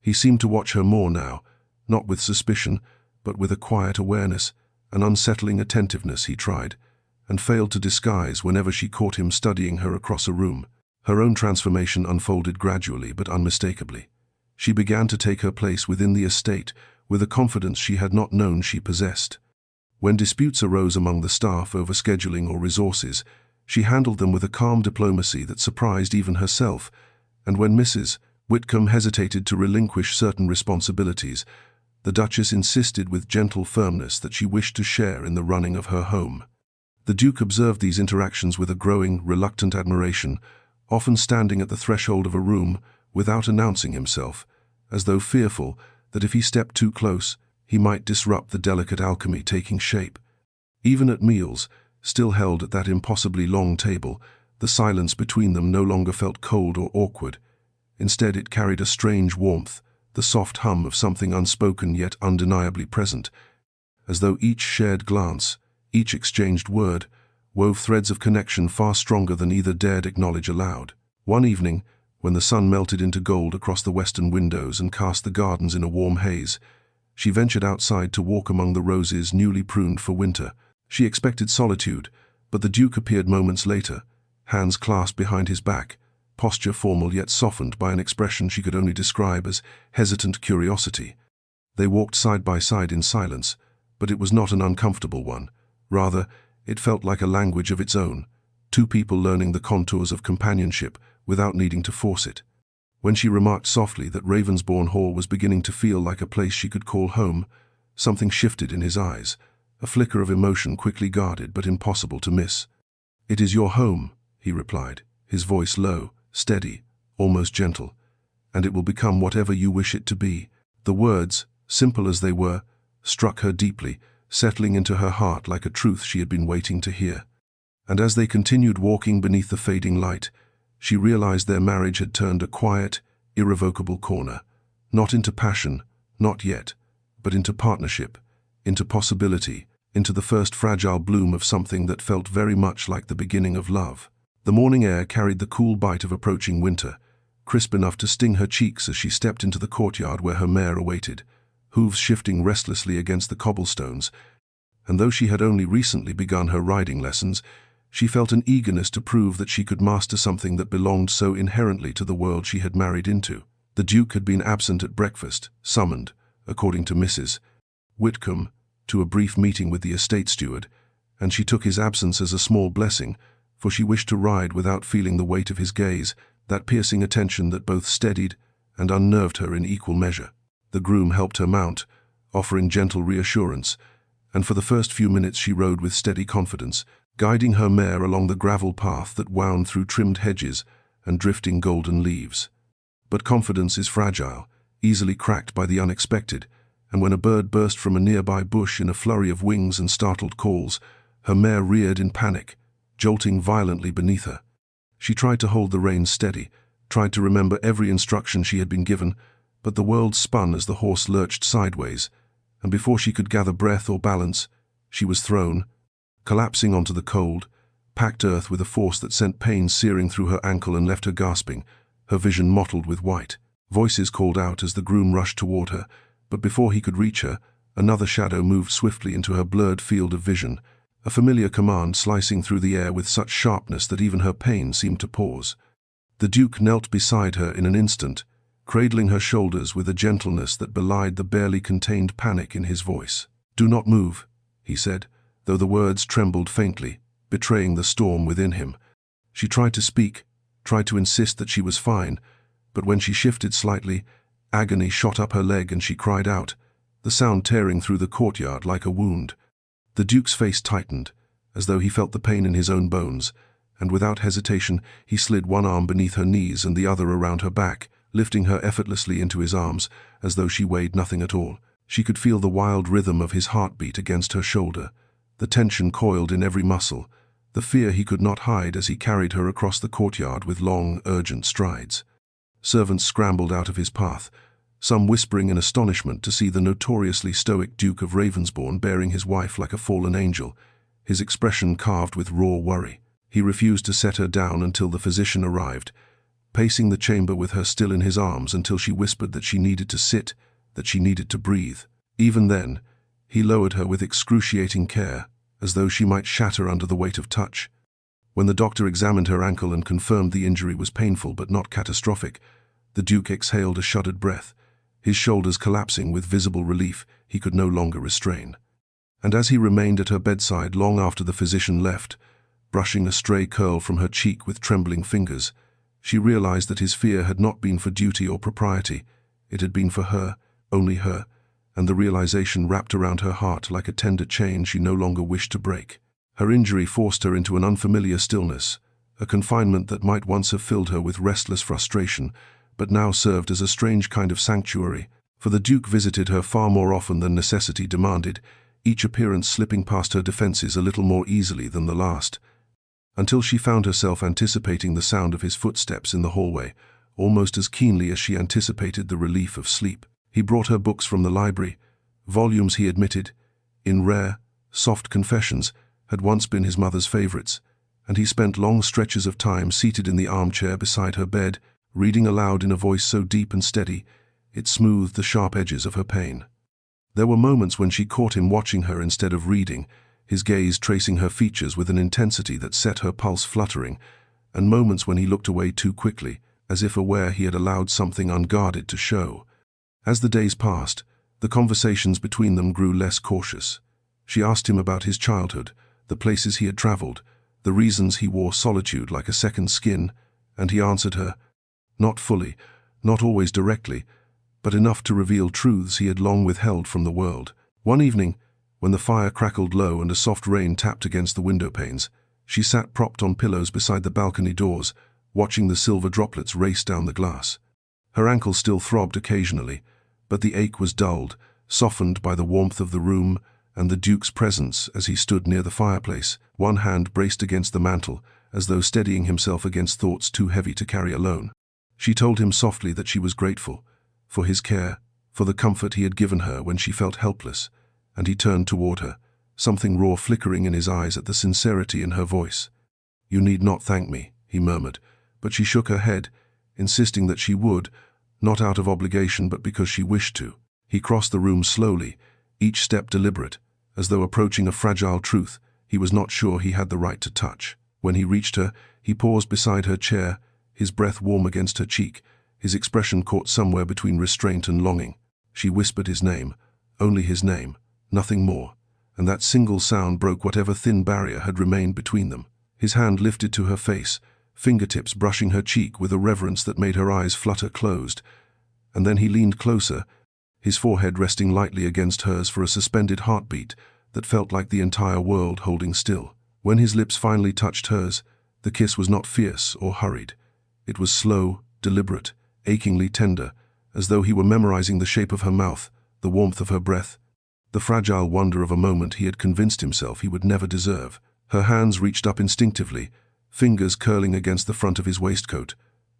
He seemed to watch her more now, not with suspicion, but with a quiet awareness, an unsettling attentiveness he tried, and failed to disguise whenever she caught him studying her across a room. Her own transformation unfolded gradually but unmistakably. She began to take her place within the estate with a confidence she had not known she possessed. When disputes arose among the staff over scheduling or resources, she handled them with a calm diplomacy that surprised even herself, and when Mrs. Whitcomb hesitated to relinquish certain responsibilities, the Duchess insisted with gentle firmness that she wished to share in the running of her home. The Duke observed these interactions with a growing, reluctant admiration, often standing at the threshold of a room without announcing himself, as though fearful that if he stepped too close, he might disrupt the delicate alchemy taking shape. Even at meals, still held at that impossibly long table, the silence between them no longer felt cold or awkward. Instead, it carried a strange warmth, the soft hum of something unspoken yet undeniably present, as though each shared glance, each exchanged word, wove threads of connection far stronger than either dared acknowledge aloud. One evening, when the sun melted into gold across the western windows and cast the gardens in a warm haze, she ventured outside to walk among the roses newly pruned for winter. She expected solitude, but the Duke appeared moments later, hands clasped behind his back, posture formal yet softened by an expression she could only describe as hesitant curiosity. They walked side by side in silence, but it was not an uncomfortable one. Rather, it felt like a language of its own, two people learning the contours of companionship without needing to force it. When she remarked softly that Ravensborne Hall was beginning to feel like a place she could call home, something shifted in his eyes, a flicker of emotion quickly guarded but impossible to miss. "It is your home," he replied, his voice low, steady, almost gentle, "and it will become whatever you wish it to be." The words, simple as they were, struck her deeply, settling into her heart like a truth she had been waiting to hear. And as they continued walking beneath the fading light, she realized their marriage had turned a quiet, irrevocable corner, not into passion, not yet, but into partnership, into possibility, into the first fragile bloom of something that felt very much like the beginning of love. The morning air carried the cool bite of approaching winter, crisp enough to sting her cheeks as she stepped into the courtyard where her mare awaited, hooves shifting restlessly against the cobblestones, and though she had only recently begun her riding lessons, she felt an eagerness to prove that she could master something that belonged so inherently to the world she had married into. The Duke had been absent at breakfast, summoned, according to Mrs. Whitcomb, to a brief meeting with the estate steward, and she took his absence as a small blessing, for she wished to ride without feeling the weight of his gaze, that piercing attention that both steadied and unnerved her in equal measure. The groom helped her mount, offering gentle reassurance, and for the first few minutes she rode with steady confidence, guiding her mare along the gravel path that wound through trimmed hedges and drifting golden leaves. But confidence is fragile, easily cracked by the unexpected, and when a bird burst from a nearby bush in a flurry of wings and startled calls, her mare reared in panic, jolting violently beneath her. She tried to hold the reins steady, tried to remember every instruction she had been given, but the world spun as the horse lurched sideways, and before she could gather breath or balance, she was thrown, collapsing onto the cold, packed earth with a force that sent pain searing through her ankle and left her gasping, her vision mottled with white. Voices called out as the groom rushed toward her, but before he could reach her, another shadow moved swiftly into her blurred field of vision, a familiar command slicing through the air with such sharpness that even her pain seemed to pause. The Duke knelt beside her in an instant, cradling her shoulders with a gentleness that belied the barely contained panic in his voice. "Do not move," he said, though the words trembled faintly, betraying the storm within him. She tried to speak, tried to insist that she was fine, but when she shifted slightly, agony shot up her leg and she cried out, the sound tearing through the courtyard like a wound. The Duke's face tightened, as though he felt the pain in his own bones, and without hesitation he slid one arm beneath her knees and the other around her back, lifting her effortlessly into his arms, as though she weighed nothing at all. She could feel the wild rhythm of his heartbeat against her shoulder, the tension coiled in every muscle, the fear he could not hide as he carried her across the courtyard with long, urgent strides. Servants scrambled out of his path, some whispering in astonishment to see the notoriously stoic Duke of Ravensborne bearing his wife like a fallen angel, his expression carved with raw worry. He refused to set her down until the physician arrived, pacing the chamber with her still in his arms until she whispered that she needed to sit, that she needed to breathe. Even then, he lowered her with excruciating care, as though she might shatter under the weight of touch. When the doctor examined her ankle and confirmed the injury was painful but not catastrophic, the Duke exhaled a shuddered breath, his shoulders collapsing with visible relief he could no longer restrain. And as he remained at her bedside long after the physician left, brushing a stray curl from her cheek with trembling fingers, she realized that his fear had not been for duty or propriety, it had been for her, only her, and the realization wrapped around her heart like a tender chain she no longer wished to break. Her injury forced her into an unfamiliar stillness, a confinement that might once have filled her with restless frustration, but now served as a strange kind of sanctuary, for the Duke visited her far more often than necessity demanded, each appearance slipping past her defenses a little more easily than the last, until she found herself anticipating the sound of his footsteps in the hallway, almost as keenly as she anticipated the relief of sleep. He brought her books from the library, volumes he admitted, in rare, soft confessions, had once been his mother's favorites, and he spent long stretches of time seated in the armchair beside her bed, reading aloud in a voice so deep and steady, it smoothed the sharp edges of her pain. There were moments when she caught him watching her instead of reading, his gaze tracing her features with an intensity that set her pulse fluttering, and moments when he looked away too quickly, as if aware he had allowed something unguarded to show. As the days passed, the conversations between them grew less cautious. She asked him about his childhood, the places he had traveled, the reasons he wore solitude like a second skin, and he answered her, not fully, not always directly, but enough to reveal truths he had long withheld from the world. One evening, when the fire crackled low and a soft rain tapped against the window panes, she sat propped on pillows beside the balcony doors, watching the silver droplets race down the glass. Her ankles still throbbed occasionally, but the ache was dulled, softened by the warmth of the room and the Duke's presence as he stood near the fireplace, one hand braced against the mantel, as though steadying himself against thoughts too heavy to carry alone. She told him softly that she was grateful for his care, for the comfort he had given her when she felt helpless, and he turned toward her, something raw flickering in his eyes at the sincerity in her voice. "You need not thank me," he murmured, but she shook her head, insisting that she would, not out of obligation but because she wished to. He crossed the room slowly, each step deliberate, as though approaching a fragile truth he was not sure he had the right to touch. When he reached her, he paused beside her chair, his breath warm against her cheek, his expression caught somewhere between restraint and longing. She whispered his name, only his name, nothing more, and that single sound broke whatever thin barrier had remained between them. His hand lifted to her face, fingertips brushing her cheek with a reverence that made her eyes flutter closed, and then he leaned closer, his forehead resting lightly against hers for a suspended heartbeat that felt like the entire world holding still. When his lips finally touched hers, the kiss was not fierce or hurried. It was slow, deliberate, achingly tender, as though he were memorizing the shape of her mouth, the warmth of her breath, the fragile wonder of a moment he had convinced himself he would never deserve. Her hands reached up instinctively, fingers curling against the front of his waistcoat,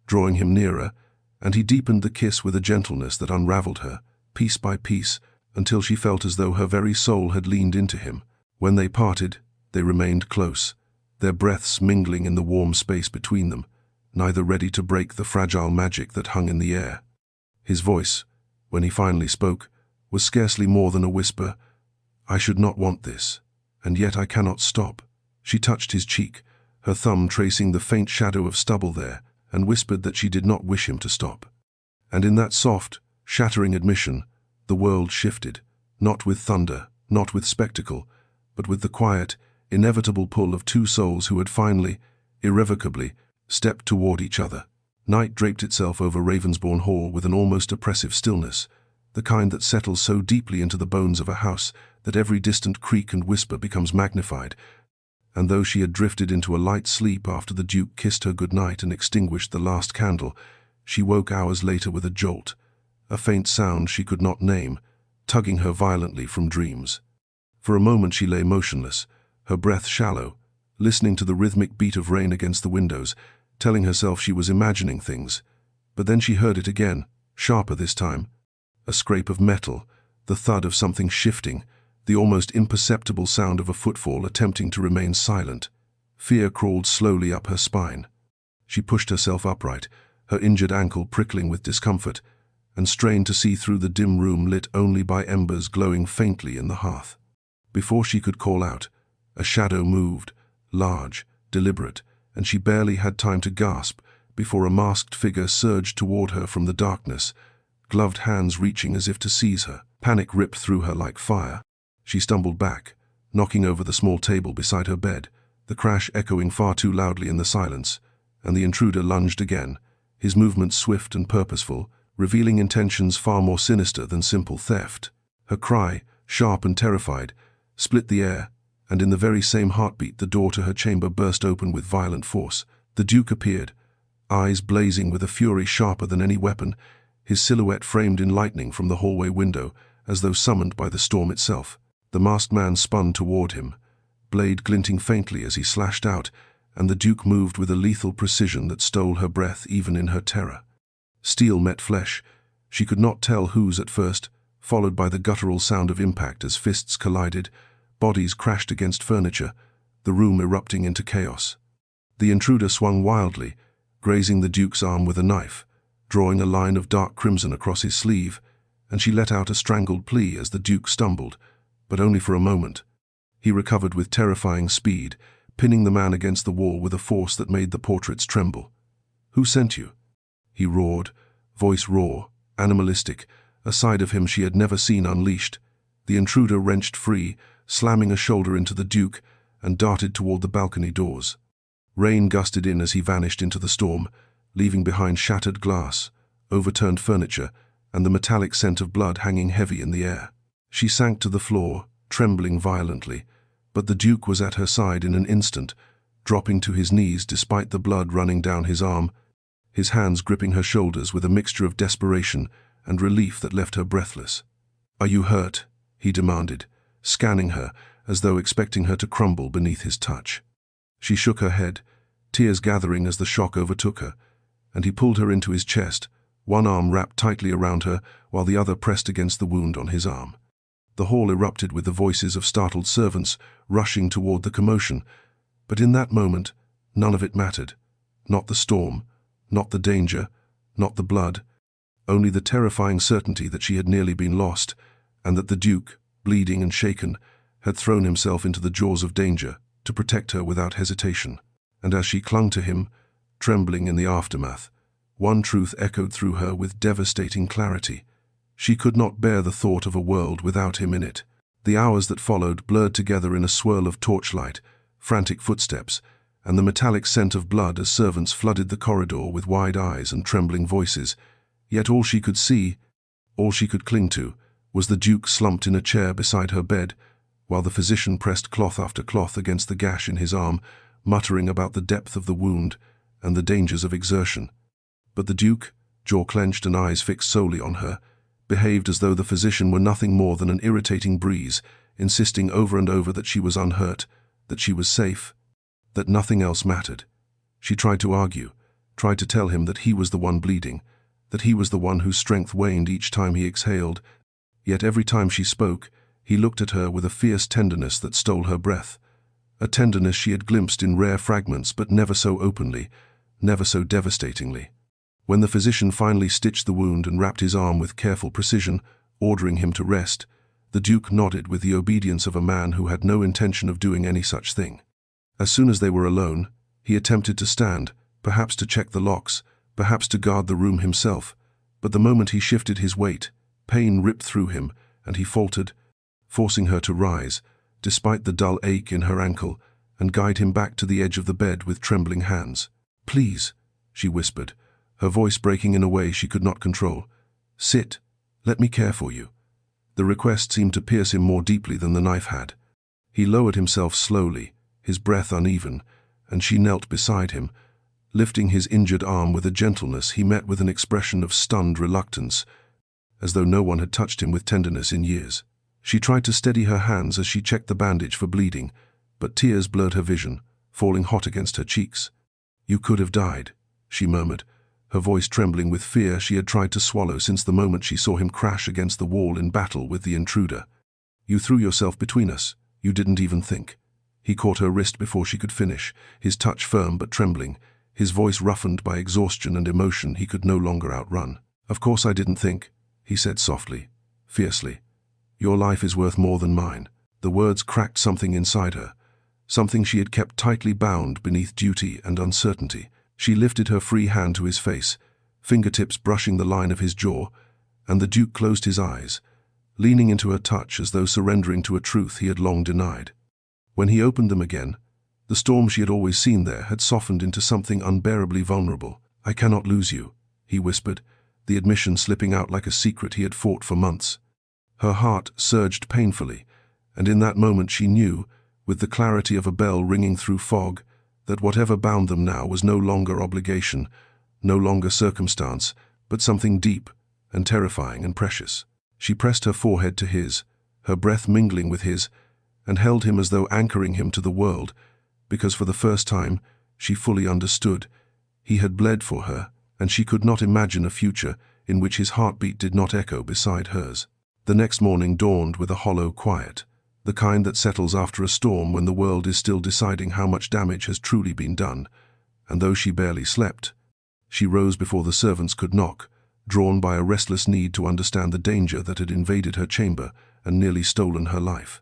drawing him nearer, and he deepened the kiss with a gentleness that unraveled her, piece by piece, until she felt as though her very soul had leaned into him. When they parted, they remained close, their breaths mingling in the warm space between them, neither ready to break the fragile magic that hung in the air. His voice, when he finally spoke, was scarcely more than a whisper. "I should not want this, and yet I cannot stop." She touched his cheek, her thumb tracing the faint shadow of stubble there, and whispered that she did not wish him to stop. And in that soft, shattering admission, the world shifted, not with thunder, not with spectacle, but with the quiet, inevitable pull of two souls who had finally, irrevocably, stepped toward each other. Night draped itself over Ravensborne Hall with an almost oppressive stillness, the kind that settles so deeply into the bones of a house that every distant creak and whisper becomes magnified. And though she had drifted into a light sleep after the Duke kissed her goodnight and extinguished the last candle, she woke hours later with a jolt, a faint sound she could not name, tugging her violently from dreams. For a moment she lay motionless, her breath shallow, listening to the rhythmic beat of rain against the windows, telling herself she was imagining things. But then she heard it again, sharper this time, a scrape of metal, the thud of something shifting, the almost imperceptible sound of a footfall attempting to remain silent. Fear crawled slowly up her spine. She pushed herself upright, her injured ankle prickling with discomfort, and strained to see through the dim room lit only by embers glowing faintly in the hearth. Before she could call out, a shadow moved, large, deliberate, and she barely had time to gasp before a masked figure surged toward her from the darkness, gloved hands reaching as if to seize her. Panic ripped through her like fire. She stumbled back, knocking over the small table beside her bed, the crash echoing far too loudly in the silence, and the intruder lunged again, his movements swift and purposeful, revealing intentions far more sinister than simple theft. Her cry, sharp and terrified, split the air, and in the very same heartbeat the door to her chamber burst open with violent force. The Duke appeared, eyes blazing with a fury sharper than any weapon, his silhouette framed in lightning from the hallway window, as though summoned by the storm itself. The masked man spun toward him, blade glinting faintly as he slashed out, and the Duke moved with a lethal precision that stole her breath even in her terror. Steel met flesh. She could not tell whose at first, followed by the guttural sound of impact as fists collided, bodies crashed against furniture, the room erupting into chaos. The intruder swung wildly, grazing the Duke's arm with a knife, drawing a line of dark crimson across his sleeve, and she let out a strangled plea as the Duke stumbled, but only for a moment. He recovered with terrifying speed, pinning the man against the wall with a force that made the portraits tremble. "Who sent you?" he roared, voice raw, animalistic, a side of him she had never seen unleashed. The intruder wrenched free, slamming a shoulder into the Duke, and darted toward the balcony doors. Rain gusted in as he vanished into the storm, leaving behind shattered glass, overturned furniture, and the metallic scent of blood hanging heavy in the air. She sank to the floor, trembling violently, but the Duke was at her side in an instant, dropping to his knees despite the blood running down his arm, his hands gripping her shoulders with a mixture of desperation and relief that left her breathless. "Are you hurt?" he demanded, scanning her as though expecting her to crumble beneath his touch. She shook her head, tears gathering as the shock overtook her, and he pulled her into his chest, one arm wrapped tightly around her while the other pressed against the wound on his arm. The hall erupted with the voices of startled servants rushing toward the commotion, but in that moment, none of it mattered. Not the storm, not the danger, not the blood, only the terrifying certainty that she had nearly been lost, and that the Duke, bleeding and shaken, had thrown himself into the jaws of danger to protect her without hesitation. And as she clung to him, trembling in the aftermath, one truth echoed through her with devastating clarity. She could not bear the thought of a world without him in it. The hours that followed blurred together in a swirl of torchlight, frantic footsteps, and the metallic scent of blood as servants flooded the corridor with wide eyes and trembling voices. Yet all she could see, all she could cling to, was the Duke slumped in a chair beside her bed, while the physician pressed cloth after cloth against the gash in his arm, muttering about the depth of the wound and the dangers of exertion. But the Duke, jaw clenched and eyes fixed solely on her, behaved as though the physician were nothing more than an irritating breeze, insisting over and over that she was unhurt, that she was safe, that nothing else mattered. She tried to argue, tried to tell him that he was the one bleeding, that he was the one whose strength waned each time he exhaled, yet every time she spoke, he looked at her with a fierce tenderness that stole her breath, a tenderness she had glimpsed in rare fragments but never so openly, never so devastatingly. When the physician finally stitched the wound and wrapped his arm with careful precision, ordering him to rest, the Duke nodded with the obedience of a man who had no intention of doing any such thing. As soon as they were alone, he attempted to stand, perhaps to check the locks, perhaps to guard the room himself, but the moment he shifted his weight, pain ripped through him, and he faltered, forcing her to rise, despite the dull ache in her ankle, and guide him back to the edge of the bed with trembling hands. "Please," she whispered, her voice breaking in a way she could not control. "Sit. Let me care for you." The request seemed to pierce him more deeply than the knife had. He lowered himself slowly, his breath uneven, and she knelt beside him, lifting his injured arm with a gentleness he met with an expression of stunned reluctance, as though no one had touched him with tenderness in years. She tried to steady her hands as she checked the bandage for bleeding, but tears blurred her vision, falling hot against her cheeks. "You could have died," she murmured, her voice trembling with fear she had tried to swallow since the moment she saw him crash against the wall in battle with the intruder. "You threw yourself between us. You didn't even think." He caught her wrist before she could finish, his touch firm but trembling, his voice roughened by exhaustion and emotion he could no longer outrun. "Of course I didn't think," he said softly, fiercely. "Your life is worth more than mine." The words cracked something inside her, something she had kept tightly bound beneath duty and uncertainty. She lifted her free hand to his face, fingertips brushing the line of his jaw, and the Duke closed his eyes, leaning into her touch as though surrendering to a truth he had long denied. When he opened them again, the storm she had always seen there had softened into something unbearably vulnerable. "I cannot lose you," he whispered, the admission slipping out like a secret he had fought for months. Her heart surged painfully, and in that moment she knew, with the clarity of a bell ringing through fog, that whatever bound them now was no longer obligation, no longer circumstance, but something deep and terrifying and precious. She pressed her forehead to his, her breath mingling with his, and held him as though anchoring him to the world, because for the first time she fully understood. He had bled for her, and she could not imagine a future in which his heartbeat did not echo beside hers. The next morning dawned with a hollow quiet. the kind that settles after a storm when the world is still deciding how much damage has truly been done. And though she barely slept, she rose before the servants could knock, drawn by a restless need to understand the danger that had invaded her chamber and nearly stolen her life.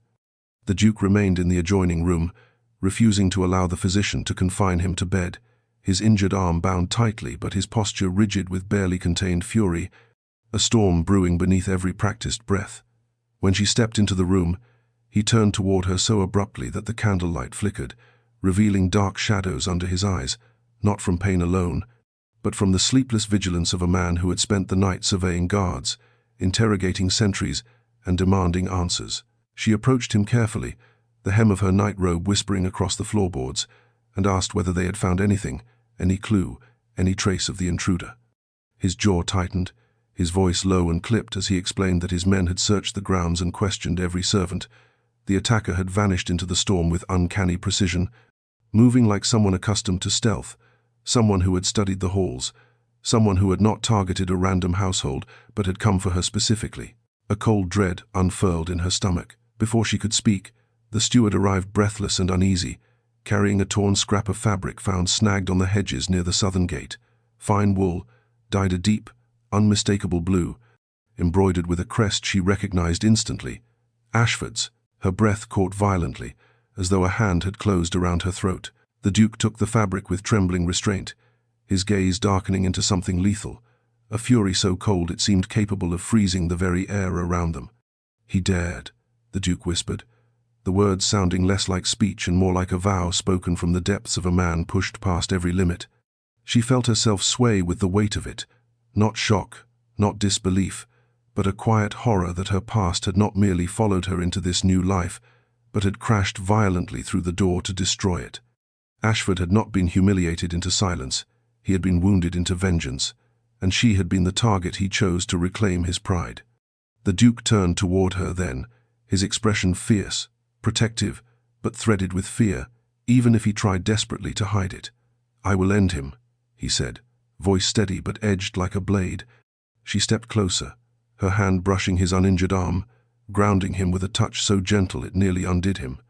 The Duke remained in the adjoining room, refusing to allow the physician to confine him to bed, his injured arm bound tightly but his posture rigid with barely contained fury, a storm brewing beneath every practiced breath. When she stepped into the room, he turned toward her so abruptly that the candlelight flickered, revealing dark shadows under his eyes, not from pain alone, but from the sleepless vigilance of a man who had spent the night surveying guards, interrogating sentries, and demanding answers. She approached him carefully, the hem of her nightrobe whispering across the floorboards, and asked whether they had found anything, any clue, any trace of the intruder. His jaw tightened, his voice low and clipped as he explained that his men had searched the grounds and questioned every servant. The attacker had vanished into the storm with uncanny precision, moving like someone accustomed to stealth, someone who had studied the halls, someone who had not targeted a random household but had come for her specifically. A cold dread unfurled in her stomach. Before she could speak, the steward arrived breathless and uneasy, carrying a torn scrap of fabric found snagged on the hedges near the southern gate. Fine wool, dyed a deep, unmistakable blue, embroidered with a crest she recognized instantly. Ashford's. Her breath caught violently, as though a hand had closed around her throat. The Duke took the fabric with trembling restraint, his gaze darkening into something lethal, a fury so cold it seemed capable of freezing the very air around them. "He dared," the Duke whispered, the words sounding less like speech and more like a vow spoken from the depths of a man pushed past every limit. She felt herself sway with the weight of it, not shock, not disbelief, but a quiet horror that her past had not merely followed her into this new life, but had crashed violently through the door to destroy it. Ashford had not been humiliated into silence, he had been wounded into vengeance, and she had been the target he chose to reclaim his pride. The Duke turned toward her then, his expression fierce, protective, but threaded with fear, even if he tried desperately to hide it. "I will end him," he said, voice steady but edged like a blade. She stepped closer, her hand brushing his uninjured arm, grounding him with a touch so gentle it nearly undid him.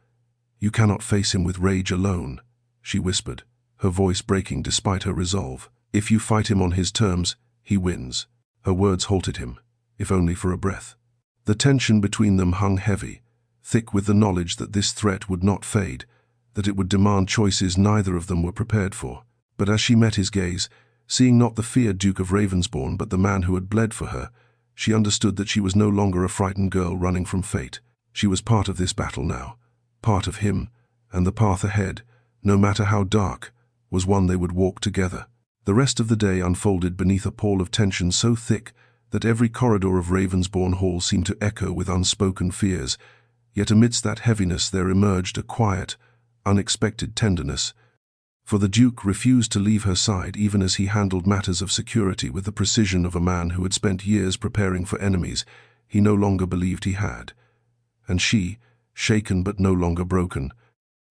"You cannot face him with rage alone," she whispered, her voice breaking despite her resolve. "If you fight him on his terms, he wins." Her words halted him, if only for a breath. The tension between them hung heavy, thick with the knowledge that this threat would not fade, that it would demand choices neither of them were prepared for. But as she met his gaze, seeing not the feared Duke of Ravensborne but the man who had bled for her, she understood that she was no longer a frightened girl running from fate. She was part of this battle now, part of him, and the path ahead, no matter how dark, was one they would walk together. The rest of the day unfolded beneath a pall of tension so thick that every corridor of Ravensborne Hall seemed to echo with unspoken fears, yet amidst that heaviness there emerged a quiet, unexpected tenderness, for the Duke refused to leave her side even as he handled matters of security with the precision of a man who had spent years preparing for enemies he no longer believed he had. And she, shaken but no longer broken,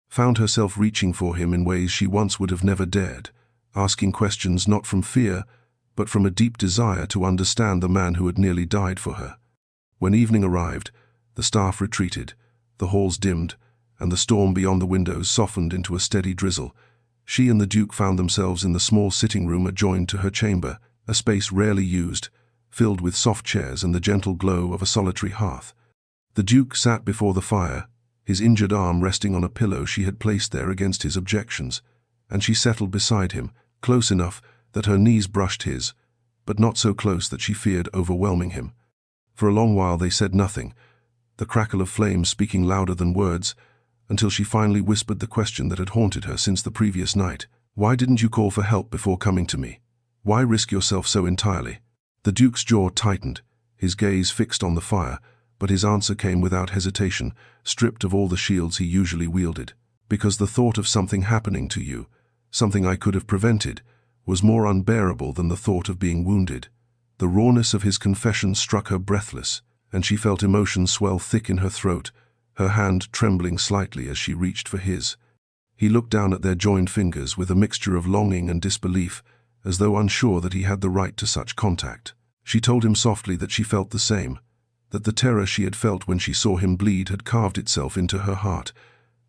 found herself reaching for him in ways she once would have never dared, asking questions not from fear, but from a deep desire to understand the man who had nearly died for her. When evening arrived, the staff retreated, the halls dimmed, and the storm beyond the windows softened into a steady drizzle. She and the Duke found themselves in the small sitting room adjoined to her chamber, a space rarely used, filled with soft chairs and the gentle glow of a solitary hearth. The Duke sat before the fire, his injured arm resting on a pillow she had placed there against his objections, and she settled beside him, close enough that her knees brushed his, but not so close that she feared overwhelming him. For a long while they said nothing, the crackle of flames speaking louder than words, until she finally whispered the question that had haunted her since the previous night. "Why didn't you call for help before coming to me? Why risk yourself so entirely?" The Duke's jaw tightened, his gaze fixed on the fire, but his answer came without hesitation, stripped of all the shields he usually wielded. "Because the thought of something happening to you, something I could have prevented, was more unbearable than the thought of being wounded." The rawness of his confession struck her breathless, and she felt emotion swell thick in her throat, her hand trembling slightly as she reached for his. He looked down at their joined fingers with a mixture of longing and disbelief, as though unsure that he had the right to such contact. She told him softly that she felt the same, that the terror she had felt when she saw him bleed had carved itself into her heart,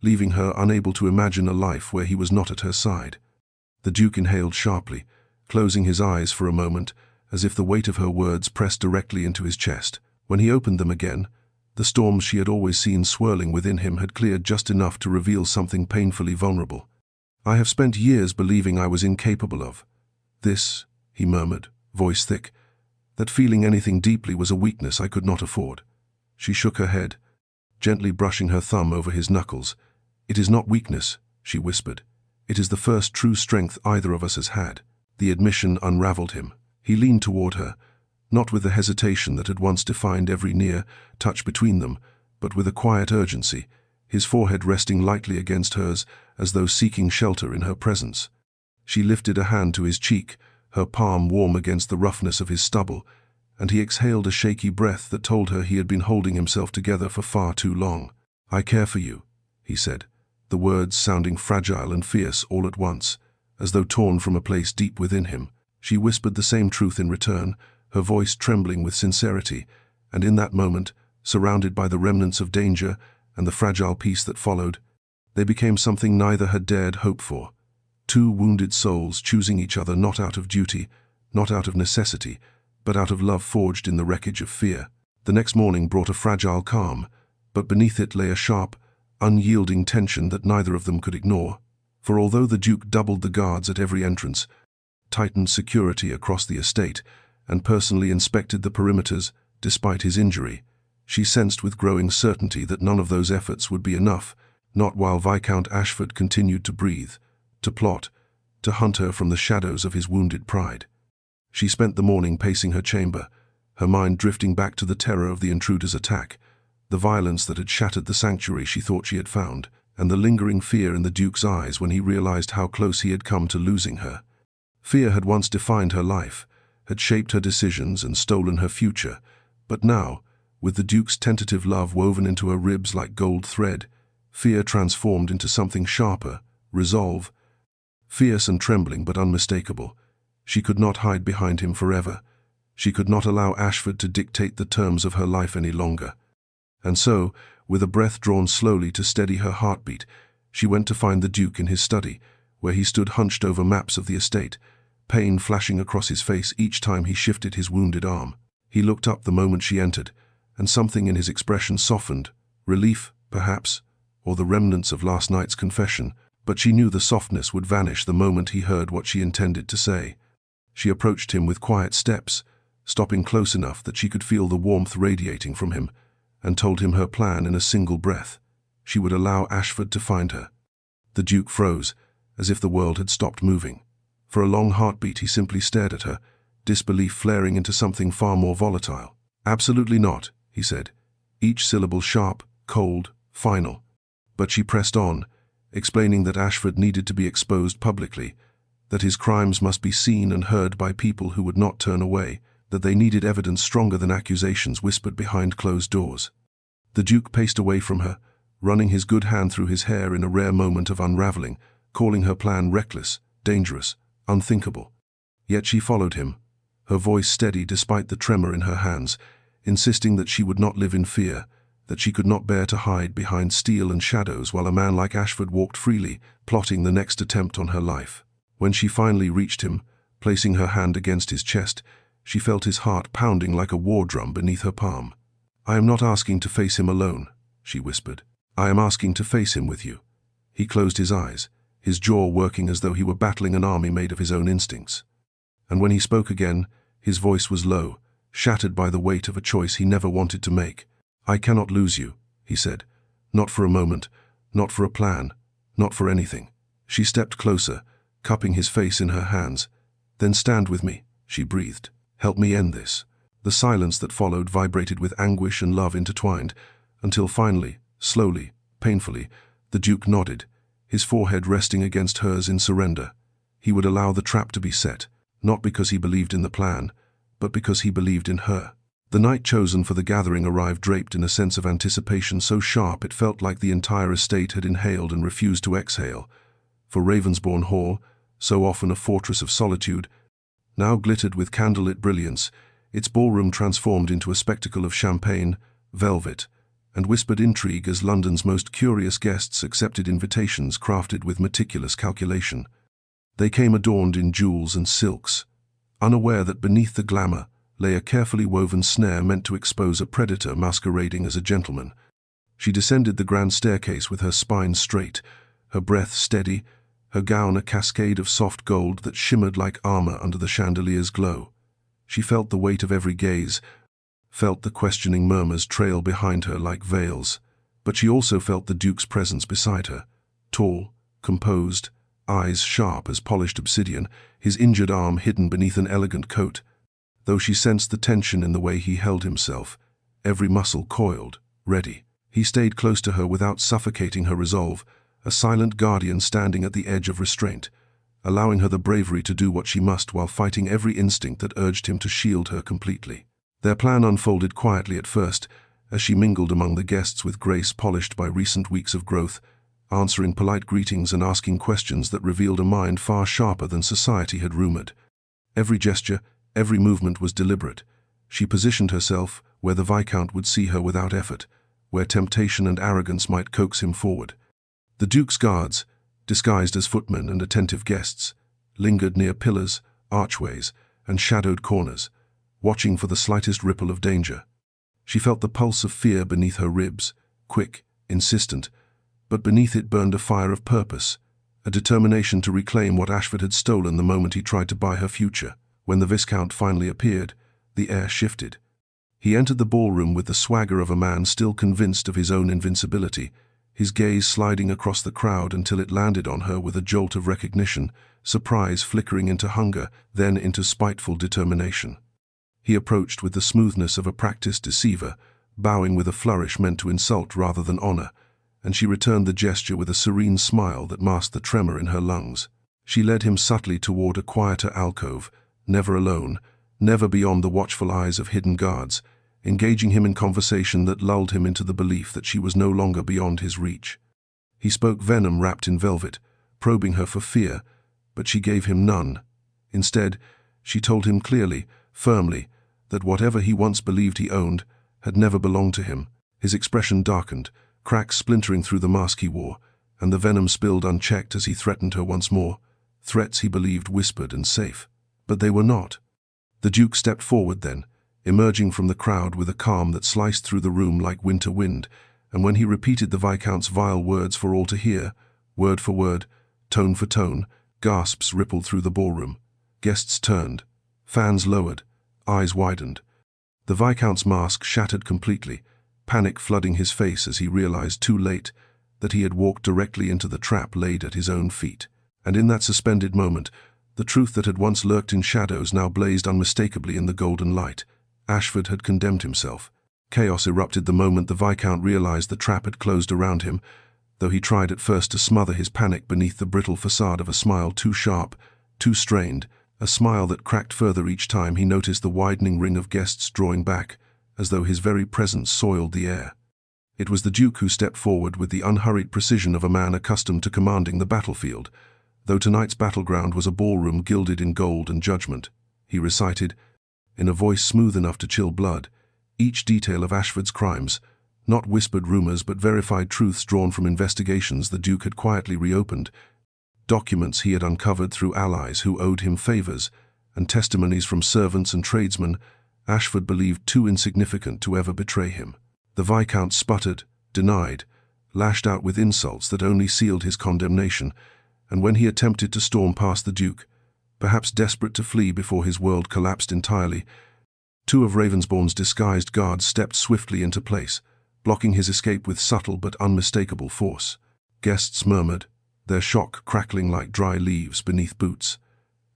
leaving her unable to imagine a life where he was not at her side. The Duke inhaled sharply, closing his eyes for a moment, as if the weight of her words pressed directly into his chest. When he opened them again, the storms she had always seen swirling within him had cleared just enough to reveal something painfully vulnerable. "I have spent years believing I was incapable of this," he murmured, voice thick. "That feeling anything deeply was a weakness I could not afford." She shook her head, gently brushing her thumb over his knuckles. "It is not weakness," she whispered. "It is the first true strength either of us has had." The admission unraveled him. He leaned toward her, not with the hesitation that had once defined every near touch between them, but with a quiet urgency, his forehead resting lightly against hers as though seeking shelter in her presence. She lifted a hand to his cheek, her palm warm against the roughness of his stubble, and he exhaled a shaky breath that told her he had been holding himself together for far too long. "I care for you," he said, the words sounding fragile and fierce all at once, as though torn from a place deep within him. She whispered the same truth in return, her voice trembling with sincerity, and in that moment, surrounded by the remnants of danger and the fragile peace that followed, they became something neither had dared hope for. Two wounded souls choosing each other not out of duty, not out of necessity, but out of love forged in the wreckage of fear. The next morning brought a fragile calm, but beneath it lay a sharp, unyielding tension that neither of them could ignore. For although the Duke doubled the guards at every entrance, tightened security across the estate, and personally inspected the perimeters despite his injury, she sensed with growing certainty that none of those efforts would be enough, not while Viscount Ashford continued to breathe, to plot, to hunt her from the shadows of his wounded pride. She spent the morning pacing her chamber, her mind drifting back to the terror of the intruder's attack, the violence that had shattered the sanctuary she thought she had found, and the lingering fear in the Duke's eyes when he realized how close he had come to losing her. Fear had once defined her life, had shaped her decisions and stolen her future, but now, with the Duke's tentative love woven into her ribs like gold thread, fear transformed into something sharper, resolve, fierce and trembling but unmistakable. She could not hide behind him forever. She could not allow Ashford to dictate the terms of her life any longer. And so, with a breath drawn slowly to steady her heartbeat, she went to find the Duke in his study, where he stood hunched over maps of the estate, pain flashing across his face each time he shifted his wounded arm. He looked up the moment she entered, and something in his expression softened, relief, perhaps, or the remnants of last night's confession, but she knew the softness would vanish the moment he heard what she intended to say. She approached him with quiet steps, stopping close enough that she could feel the warmth radiating from him, and told him her plan in a single breath. She would allow Ashford to find her. The Duke froze, as if the world had stopped moving. For a long heartbeat he simply stared at her, disbelief flaring into something far more volatile. "Absolutely not," he said, each syllable sharp, cold, final. But she pressed on, explaining that Ashford needed to be exposed publicly, that his crimes must be seen and heard by people who would not turn away, that they needed evidence stronger than accusations whispered behind closed doors. The Duke paced away from her, running his good hand through his hair in a rare moment of unraveling, calling her plan reckless, dangerous, unthinkable. Yet she followed him, her voice steady despite the tremor in her hands, insisting that she would not live in fear, that she could not bear to hide behind steel and shadows while a man like Ashford walked freely, plotting the next attempt on her life. When she finally reached him, placing her hand against his chest, she felt his heart pounding like a war drum beneath her palm. "I am not asking to face him alone," she whispered. "I am asking to face him with you." He closed his eyes, his jaw working as though he were battling an army made of his own instincts. And when he spoke again, his voice was low, shattered by the weight of a choice he never wanted to make. "I cannot lose you," he said. "Not for a moment, not for a plan, not for anything." She stepped closer, cupping his face in her hands. "Then stand with me," she breathed. "Help me end this." The silence that followed vibrated with anguish and love intertwined, until finally, slowly, painfully, the Duke nodded, his forehead resting against hers in surrender. He would allow the trap to be set, not because he believed in the plan, but because he believed in her. The night chosen for the gathering arrived draped in a sense of anticipation so sharp it felt like the entire estate had inhaled and refused to exhale. For Ravensborne Hall, so often a fortress of solitude, now glittered with candlelit brilliance, Its ballroom transformed into a spectacle of champagne, velvet, and whispered intrigue as London's most curious guests accepted invitations crafted with meticulous calculation. They came adorned in jewels and silks, unaware that beneath the glamour lay a carefully woven snare meant to expose a predator masquerading as a gentleman. She descended the grand staircase with her spine straight, her breath steady, her gown a cascade of soft gold that shimmered like armor under the chandelier's glow. She felt the weight of every gaze, felt the questioning murmurs trail behind her like veils, but she also felt the Duke's presence beside her, tall, composed, eyes sharp as polished obsidian, his injured arm hidden beneath an elegant coat. Though she sensed the tension in the way he held himself, every muscle coiled, ready. He stayed close to her without suffocating her resolve, a silent guardian standing at the edge of restraint, allowing her the bravery to do what she must while fighting every instinct that urged him to shield her completely. Their plan unfolded quietly at first, as she mingled among the guests with grace polished by recent weeks of growth, answering polite greetings and asking questions that revealed a mind far sharper than society had rumored. Every gesture, every movement was deliberate. She positioned herself where the Viscount would see her without effort, where temptation and arrogance might coax him forward. The Duke's guards, disguised as footmen and attentive guests, lingered near pillars, archways, and shadowed corners, watching for the slightest ripple of danger. She felt the pulse of fear beneath her ribs, quick, insistent, but beneath it burned a fire of purpose, a determination to reclaim what Ashford had stolen the moment he tried to buy her future. When the Viscount finally appeared, the air shifted. He entered the ballroom with the swagger of a man still convinced of his own invincibility, his gaze sliding across the crowd until it landed on her with a jolt of recognition, surprise flickering into hunger, then into spiteful determination. He approached with the smoothness of a practiced deceiver, bowing with a flourish meant to insult rather than honor, and she returned the gesture with a serene smile that masked the tremor in her lungs. She led him subtly toward a quieter alcove, never alone, never beyond the watchful eyes of hidden guards, engaging him in conversation that lulled him into the belief that she was no longer beyond his reach. He spoke venom wrapped in velvet, probing her for fear, but she gave him none. Instead, she told him clearly, firmly, that whatever he once believed he owned had never belonged to him. His expression darkened, cracks splintering through the mask he wore, and the venom spilled unchecked as he threatened her once more, threats he believed whispered and safe. But they were not. The Duke stepped forward then, emerging from the crowd with a calm that sliced through the room like winter wind, and when he repeated the Viscount's vile words for all to hear, word for word, tone for tone, gasps rippled through the ballroom. Guests turned, fans lowered, eyes widened. The Viscount's mask shattered completely, panic flooding his face as he realized too late that he had walked directly into the trap laid at his own feet. And in that suspended moment, the truth that had once lurked in shadows now blazed unmistakably in the golden light. Ashford had condemned himself. Chaos erupted the moment the Viscount realized the trap had closed around him, though he tried at first to smother his panic beneath the brittle facade of a smile too sharp, too strained, a smile that cracked further each time he noticed the widening ring of guests drawing back, as though his very presence soiled the air. It was the Duke who stepped forward with the unhurried precision of a man accustomed to commanding the battlefield. Though tonight's battleground was a ballroom gilded in gold and judgment, he recited, in a voice smooth enough to chill blood, each detail of Ashford's crimes, not whispered rumors but verified truths drawn from investigations the Duke had quietly reopened, documents he had uncovered through allies who owed him favors, and testimonies from servants and tradesmen Ashford believed too insignificant to ever betray him. The Viscount sputtered, denied, lashed out with insults that only sealed his condemnation, and when he attempted to storm past the Duke, perhaps desperate to flee before his world collapsed entirely, two of Ravensbourne's disguised guards stepped swiftly into place, blocking his escape with subtle but unmistakable force. Guests murmured, their shock crackling like dry leaves beneath boots,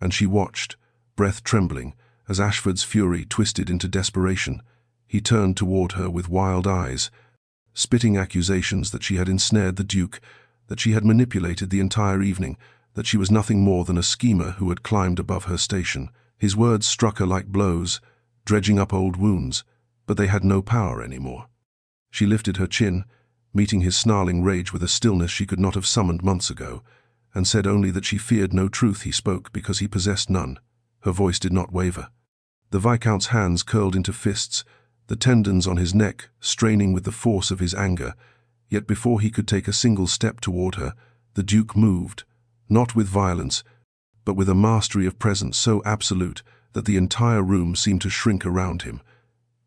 and she watched, breath trembling, as Ashford's fury twisted into desperation. He turned toward her with wild eyes, spitting accusations that she had ensnared the Duke, that she had manipulated the entire evening, that she was nothing more than a schemer who had climbed above her station. His words struck her like blows, dredging up old wounds, but they had no power anymore. She lifted her chin, meeting his snarling rage with a stillness she could not have summoned months ago, and said only that she feared no truth he spoke because he possessed none. Her voice did not waver. The Viscount's hands curled into fists, the tendons on his neck straining with the force of his anger. Yet before he could take a single step toward her, the Duke moved, not with violence, but with a mastery of presence so absolute that the entire room seemed to shrink around him.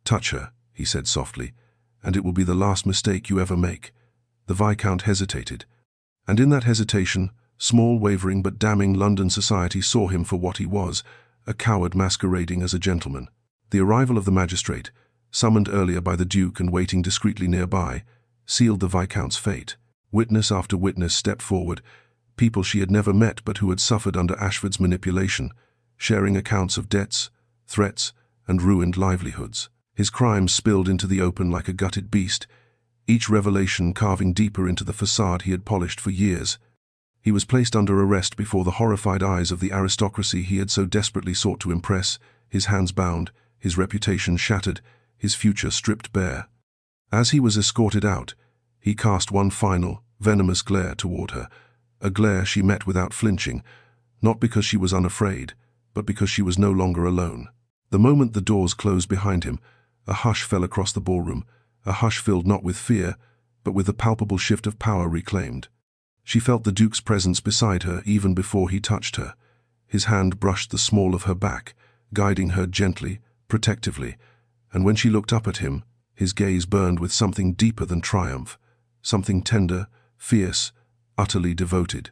"Touch her," he said softly, "and it will be the last mistake you ever make." The Viscount hesitated, and in that hesitation, small, wavering but damning London society saw him for what he was, a coward masquerading as a gentleman. The arrival of the magistrate, summoned earlier by the Duke and waiting discreetly nearby, sealed the Viscount's fate. Witness after witness stepped forward, people she had never met but who had suffered under Ashford's manipulation, sharing accounts of debts, threats, and ruined livelihoods. His crimes spilled into the open like a gutted beast, each revelation carving deeper into the facade he had polished for years. He was placed under arrest before the horrified eyes of the aristocracy he had so desperately sought to impress, his hands bound, his reputation shattered, his future stripped bare. As he was escorted out, he cast one final, venomous glare toward her, a glare she met without flinching, not because she was unafraid, but because she was no longer alone. The moment the doors closed behind him, a hush fell across the ballroom, a hush filled not with fear, but with the palpable shift of power reclaimed. She felt the Duke's presence beside her even before he touched her. His hand brushed the small of her back, guiding her gently, protectively, and when she looked up at him, his gaze burned with something deeper than triumph, something tender, fierce, utterly devoted.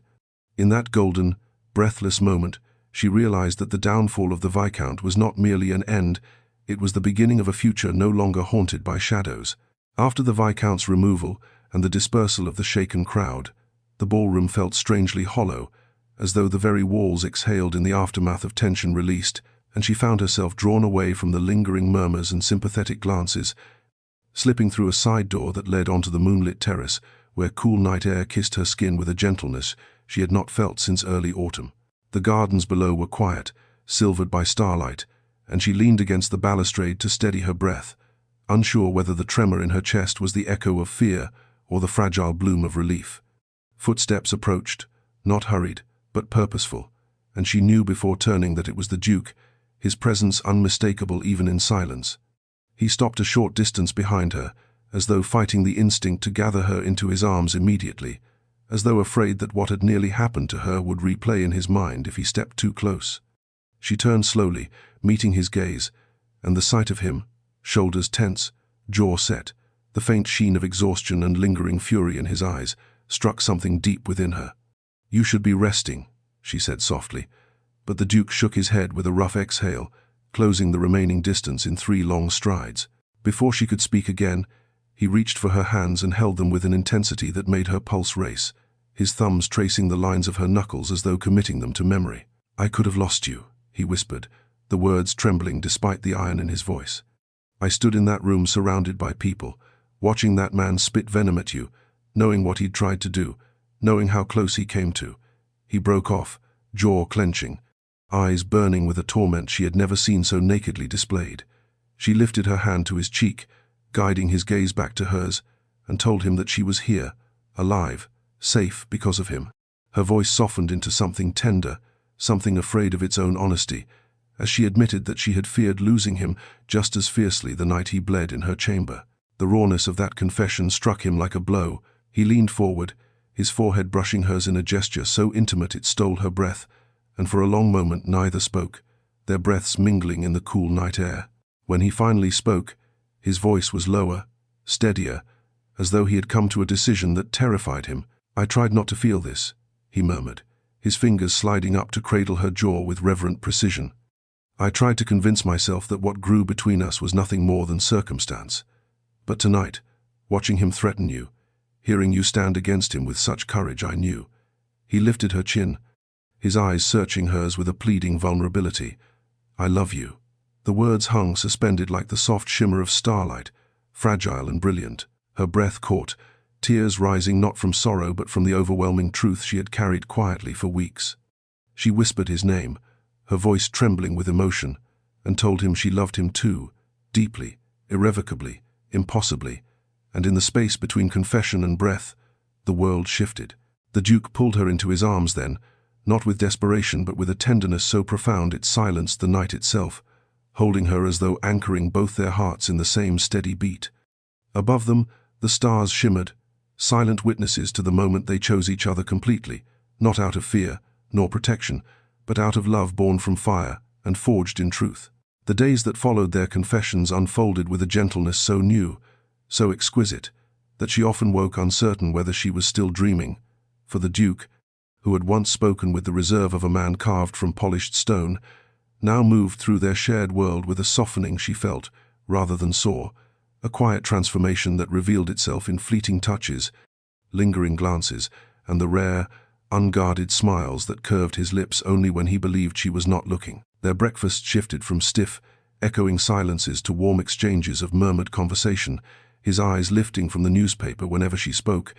In that golden, breathless moment, she realized that the downfall of the Viscount was not merely an end, it was the beginning of a future no longer haunted by shadows. After the Viscount's removal and the dispersal of the shaken crowd, the ballroom felt strangely hollow, as though the very walls exhaled in the aftermath of tension released, and she found herself drawn away from the lingering murmurs and sympathetic glances, slipping through a side door that led onto the moonlit terrace, where cool night air kissed her skin with a gentleness she had not felt since early autumn. The gardens below were quiet, silvered by starlight, and she leaned against the balustrade to steady her breath, unsure whether the tremor in her chest was the echo of fear or the fragile bloom of relief. Footsteps approached, not hurried, but purposeful, and she knew before turning that it was the Duke, his presence unmistakable even in silence. He stopped a short distance behind her, as though fighting the instinct to gather her into his arms immediately, as though afraid that what had nearly happened to her would replay in his mind if he stepped too close. She turned slowly, meeting his gaze, and the sight of him, shoulders tense, jaw set, the faint sheen of exhaustion and lingering fury in his eyes, struck something deep within her. "You should be resting," she said softly, but the Duke shook his head with a rough exhale, closing the remaining distance in 3 long strides. Before she could speak again, he reached for her hands and held them with an intensity that made her pulse race, his thumbs tracing the lines of her knuckles as though committing them to memory. "I could have lost you," he whispered, the words trembling despite the iron in his voice. "I stood in that room surrounded by people, watching that man spit venom at you, knowing what he'd tried to do, knowing how close he came to." He broke off, jaw clenching, eyes burning with a torment she had never seen so nakedly displayed. She lifted her hand to his cheek, guiding his gaze back to hers, and told him that she was here, alive, safe because of him. Her voice softened into something tender, something afraid of its own honesty, as she admitted that she had feared losing him just as fiercely the night he bled in her chamber. The rawness of that confession struck him like a blow. He leaned forward, his forehead brushing hers in a gesture so intimate it stole her breath, and for a long moment neither spoke, their breaths mingling in the cool night air. When he finally spoke, his voice was lower, steadier, as though he had come to a decision that terrified him. "I tried not to feel this," he murmured, his fingers sliding up to cradle her jaw with reverent precision. "I tried to convince myself that what grew between us was nothing more than circumstance. But tonight, watching him threaten you, hearing you stand against him with such courage, I knew." He lifted her chin, his eyes searching hers with a pleading vulnerability. "I love you." The words hung suspended like the soft shimmer of starlight, fragile and brilliant. Her breath caught, tears rising not from sorrow but from the overwhelming truth she had carried quietly for weeks. She whispered his name, her voice trembling with emotion, and told him she loved him too, deeply, irrevocably, impossibly, and in the space between confession and breath, the world shifted. The Duke pulled her into his arms then, not with desperation but with a tenderness so profound it silenced the night itself, holding her as though anchoring both their hearts in the same steady beat. Above them, the stars shimmered, silent witnesses to the moment they chose each other completely, not out of fear, nor protection, but out of love born from fire and forged in truth. The days that followed their confessions unfolded with a gentleness so new, so exquisite, that she often woke uncertain whether she was still dreaming, for the Duke, who had once spoken with the reserve of a man carved from polished stone, now moved through their shared world with a softening she felt, rather than saw, a quiet transformation that revealed itself in fleeting touches, lingering glances, and the rare, unguarded smiles that curved his lips only when he believed she was not looking. Their breakfast shifted from stiff, echoing silences to warm exchanges of murmured conversation, his eyes lifting from the newspaper whenever she spoke,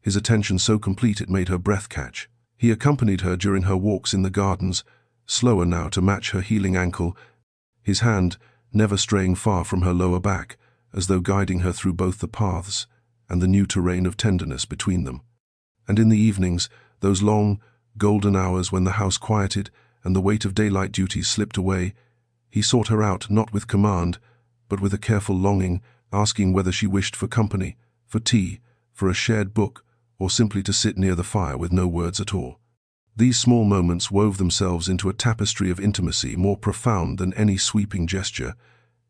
his attention so complete it made her breath catch. He accompanied her during her walks in the gardens, slower now to match her healing ankle, his hand never straying far from her lower back, as though guiding her through both the paths and the new terrain of tenderness between them. And in the evenings, those long, golden hours when the house quieted and the weight of daylight duties slipped away, he sought her out not with command, but with a careful longing, asking whether she wished for company, for tea, for a shared book, or simply to sit near the fire with no words at all. These small moments wove themselves into a tapestry of intimacy more profound than any sweeping gesture,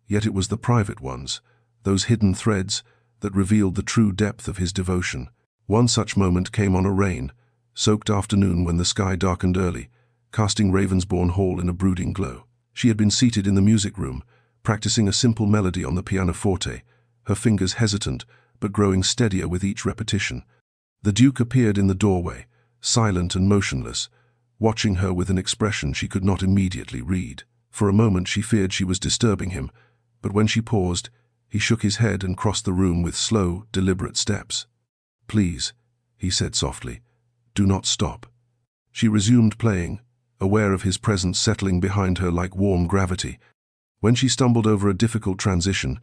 yet it was the private ones, those hidden threads, that revealed the true depth of his devotion. One such moment came on a rain-soaked afternoon when the sky darkened early, casting Ravensborne Hall in a brooding glow. She had been seated in the music room, practicing a simple melody on the pianoforte, her fingers hesitant but growing steadier with each repetition. The Duke appeared in the doorway, silent and motionless, watching her with an expression she could not immediately read. For a moment she feared she was disturbing him, but when she paused, he shook his head and crossed the room with slow, deliberate steps. "Please," he said softly, "do not stop." She resumed playing, aware of his presence settling behind her like warm gravity. When she stumbled over a difficult transition,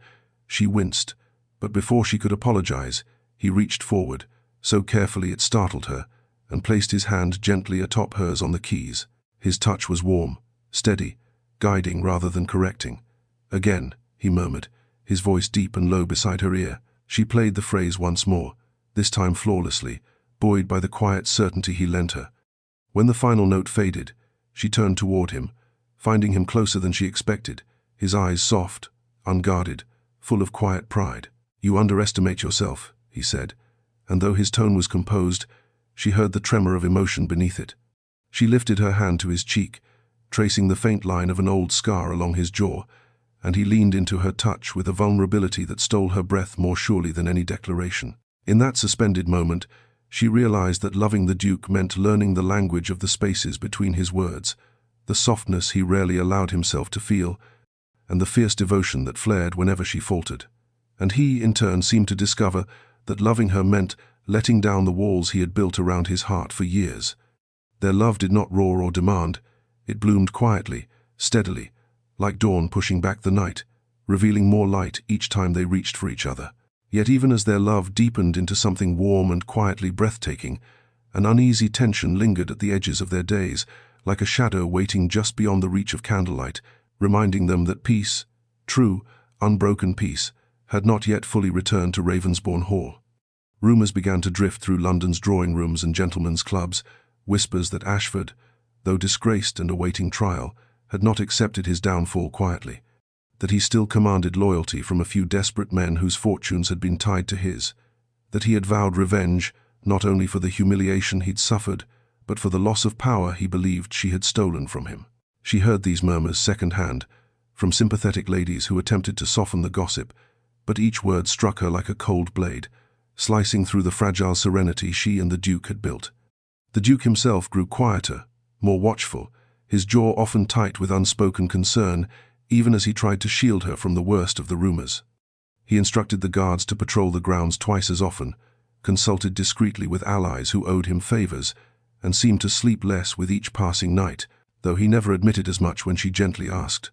she winced, but before she could apologize, he reached forward, so carefully it startled her, and placed his hand gently atop hers on the keys. His touch was warm, steady, guiding rather than correcting. "Again," he murmured, his voice deep and low beside her ear. She played the phrase once more, this time flawlessly, buoyed by the quiet certainty he lent her. When the final note faded, she turned toward him, finding him closer than she expected, his eyes soft, unguarded, full of quiet pride. "You underestimate yourself," he said, and though his tone was composed, she heard the tremor of emotion beneath it. She lifted her hand to his cheek, tracing the faint line of an old scar along his jaw, and he leaned into her touch with a vulnerability that stole her breath more surely than any declaration. In that suspended moment, she realized that loving the Duke meant learning the language of the spaces between his words, the softness he rarely allowed himself to feel, and the fierce devotion that flared whenever she faltered. And he, in turn, seemed to discover that loving her meant letting down the walls he had built around his heart for years. Their love did not roar or demand. It bloomed quietly, steadily, like dawn pushing back the night, revealing more light each time they reached for each other. Yet even as their love deepened into something warm and quietly breathtaking, an uneasy tension lingered at the edges of their days, like a shadow waiting just beyond the reach of candlelight, reminding them that peace, true, unbroken peace, had not yet fully returned to Ravensborne Hall. Rumours began to drift through London's drawing rooms and gentlemen's clubs, whispers that Ashford, though disgraced and awaiting trial, had not accepted his downfall quietly, that he still commanded loyalty from a few desperate men whose fortunes had been tied to his, that he had vowed revenge not only for the humiliation he'd suffered, but for the loss of power he believed she had stolen from him. She heard these murmurs second-hand, from sympathetic ladies who attempted to soften the gossip, but each word struck her like a cold blade, slicing through the fragile serenity she and the Duke had built. The Duke himself grew quieter, more watchful, his jaw often tight with unspoken concern, even as he tried to shield her from the worst of the rumors. He instructed the guards to patrol the grounds twice as often, consulted discreetly with allies who owed him favors, and seemed to sleep less with each passing night, though he never admitted as much when she gently asked.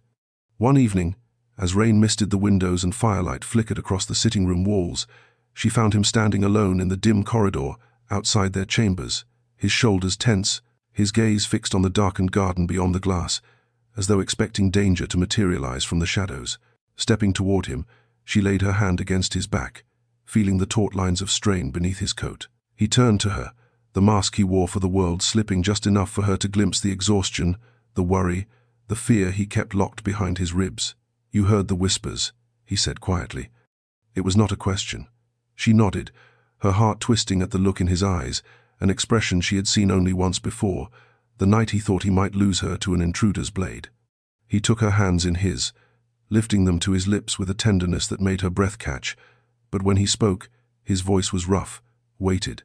One evening, as rain misted the windows and firelight flickered across the sitting-room walls, she found him standing alone in the dim corridor outside their chambers, his shoulders tense, his gaze fixed on the darkened garden beyond the glass, as though expecting danger to materialize from the shadows. Stepping toward him, she laid her hand against his back, feeling the taut lines of strain beneath his coat. He turned to her, the mask he wore for the world slipping just enough for her to glimpse the exhaustion, the worry, the fear he kept locked behind his ribs. "You heard the whispers," he said quietly. It was not a question. She nodded, her heart twisting at the look in his eyes, an expression she had seen only once before, the night he thought he might lose her to an intruder's blade. He took her hands in his, lifting them to his lips with a tenderness that made her breath catch, but when he spoke, his voice was rough, weighted.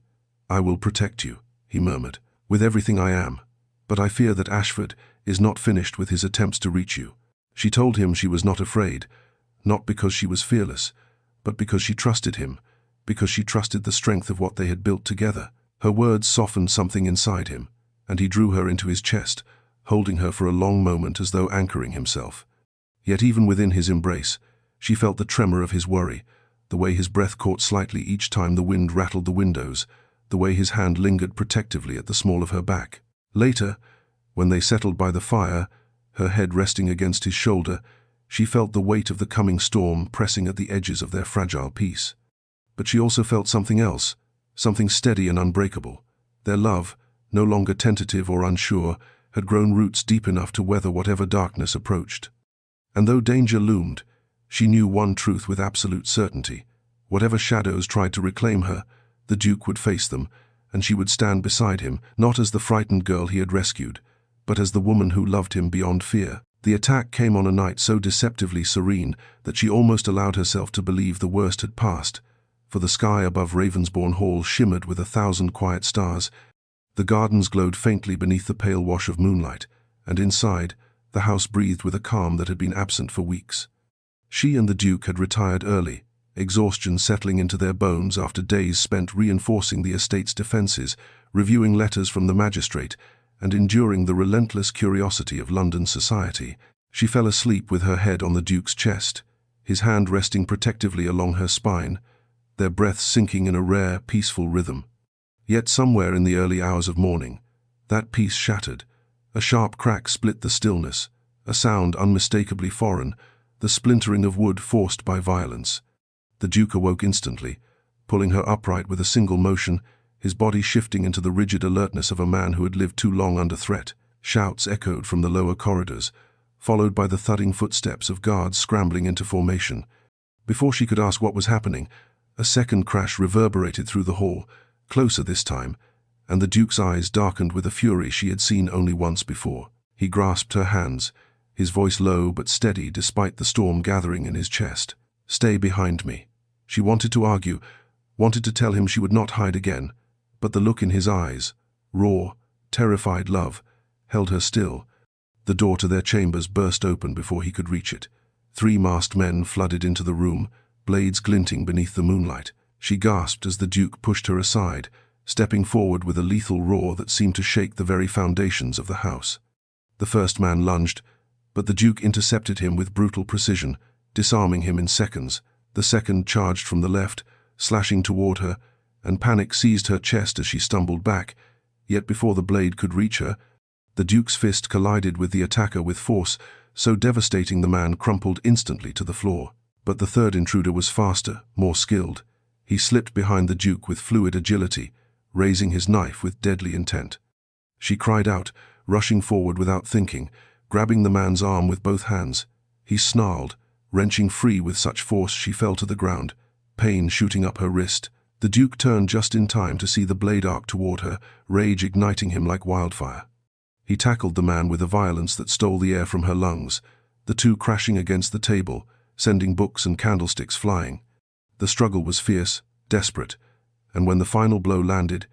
"I will protect you," he murmured, "with everything I am, but I fear that Ashford is not finished with his attempts to reach you." She told him she was not afraid, not because she was fearless, but because she trusted him, because she trusted the strength of what they had built together. Her words softened something inside him, and he drew her into his chest, holding her for a long moment as though anchoring himself. Yet even within his embrace, she felt the tremor of his worry, the way his breath caught slightly each time the wind rattled the windows, the way his hand lingered protectively at the small of her back. Later, when they settled by the fire, her head resting against his shoulder, she felt the weight of the coming storm pressing at the edges of their fragile peace. But she also felt something else, something steady and unbreakable. Their love, no longer tentative or unsure, had grown roots deep enough to weather whatever darkness approached. And though danger loomed, she knew one truth with absolute certainty. Whatever shadows tried to reclaim her, the Duke would face them, and she would stand beside him, not as the frightened girl he had rescued, but as the woman who loved him beyond fear. The attack came on a night so deceptively serene that she almost allowed herself to believe the worst had passed, for the sky above Ravensborne Hall shimmered with 1,000 quiet stars. The gardens glowed faintly beneath the pale wash of moonlight, and inside, the house breathed with a calm that had been absent for weeks. She and the Duke had retired early, exhaustion settling into their bones after days spent reinforcing the estate's defences, reviewing letters from the magistrate, and enduring the relentless curiosity of London society. She fell asleep with her head on the Duke's chest, his hand resting protectively along her spine, their breaths sinking in a rare, peaceful rhythm. Yet somewhere in the early hours of morning, that peace shattered. A sharp crack split the stillness, a sound unmistakably foreign, the splintering of wood forced by violence. The Duke awoke instantly, pulling her upright with a single motion, his body shifting into the rigid alertness of a man who had lived too long under threat. Shouts echoed from the lower corridors, followed by the thudding footsteps of guards scrambling into formation. Before she could ask what was happening, a second crash reverberated through the hall, closer this time, and the Duke's eyes darkened with a fury she had seen only once before. He grasped her hands, his voice low but steady despite the storm gathering in his chest. "Stay behind me." She wanted to argue, wanted to tell him she would not hide again, but the look in his eyes, raw, terrified love, held her still. The door to their chambers burst open before he could reach it. 3 masked men flooded into the room, blades glinting beneath the moonlight. She gasped as the Duke pushed her aside, stepping forward with a lethal roar that seemed to shake the very foundations of the house. The first man lunged, but the Duke intercepted him with brutal precision, disarming him in seconds. The second charged from the left, slashing toward her, and panic seized her chest as she stumbled back. Yet before the blade could reach her, the Duke's fist collided with the attacker with force, so devastating the man crumpled instantly to the floor. But the third intruder was faster, more skilled. He slipped behind the Duke with fluid agility, raising his knife with deadly intent. She cried out, rushing forward without thinking, grabbing the man's arm with both hands. He snarled, wrenching free with such force she fell to the ground, pain shooting up her wrist. The Duke turned just in time to see the blade arc toward her, rage igniting him like wildfire. He tackled the man with a violence that stole the air from her lungs, the two crashing against the table, sending books and candlesticks flying. The struggle was fierce, desperate, and when the final blow landed,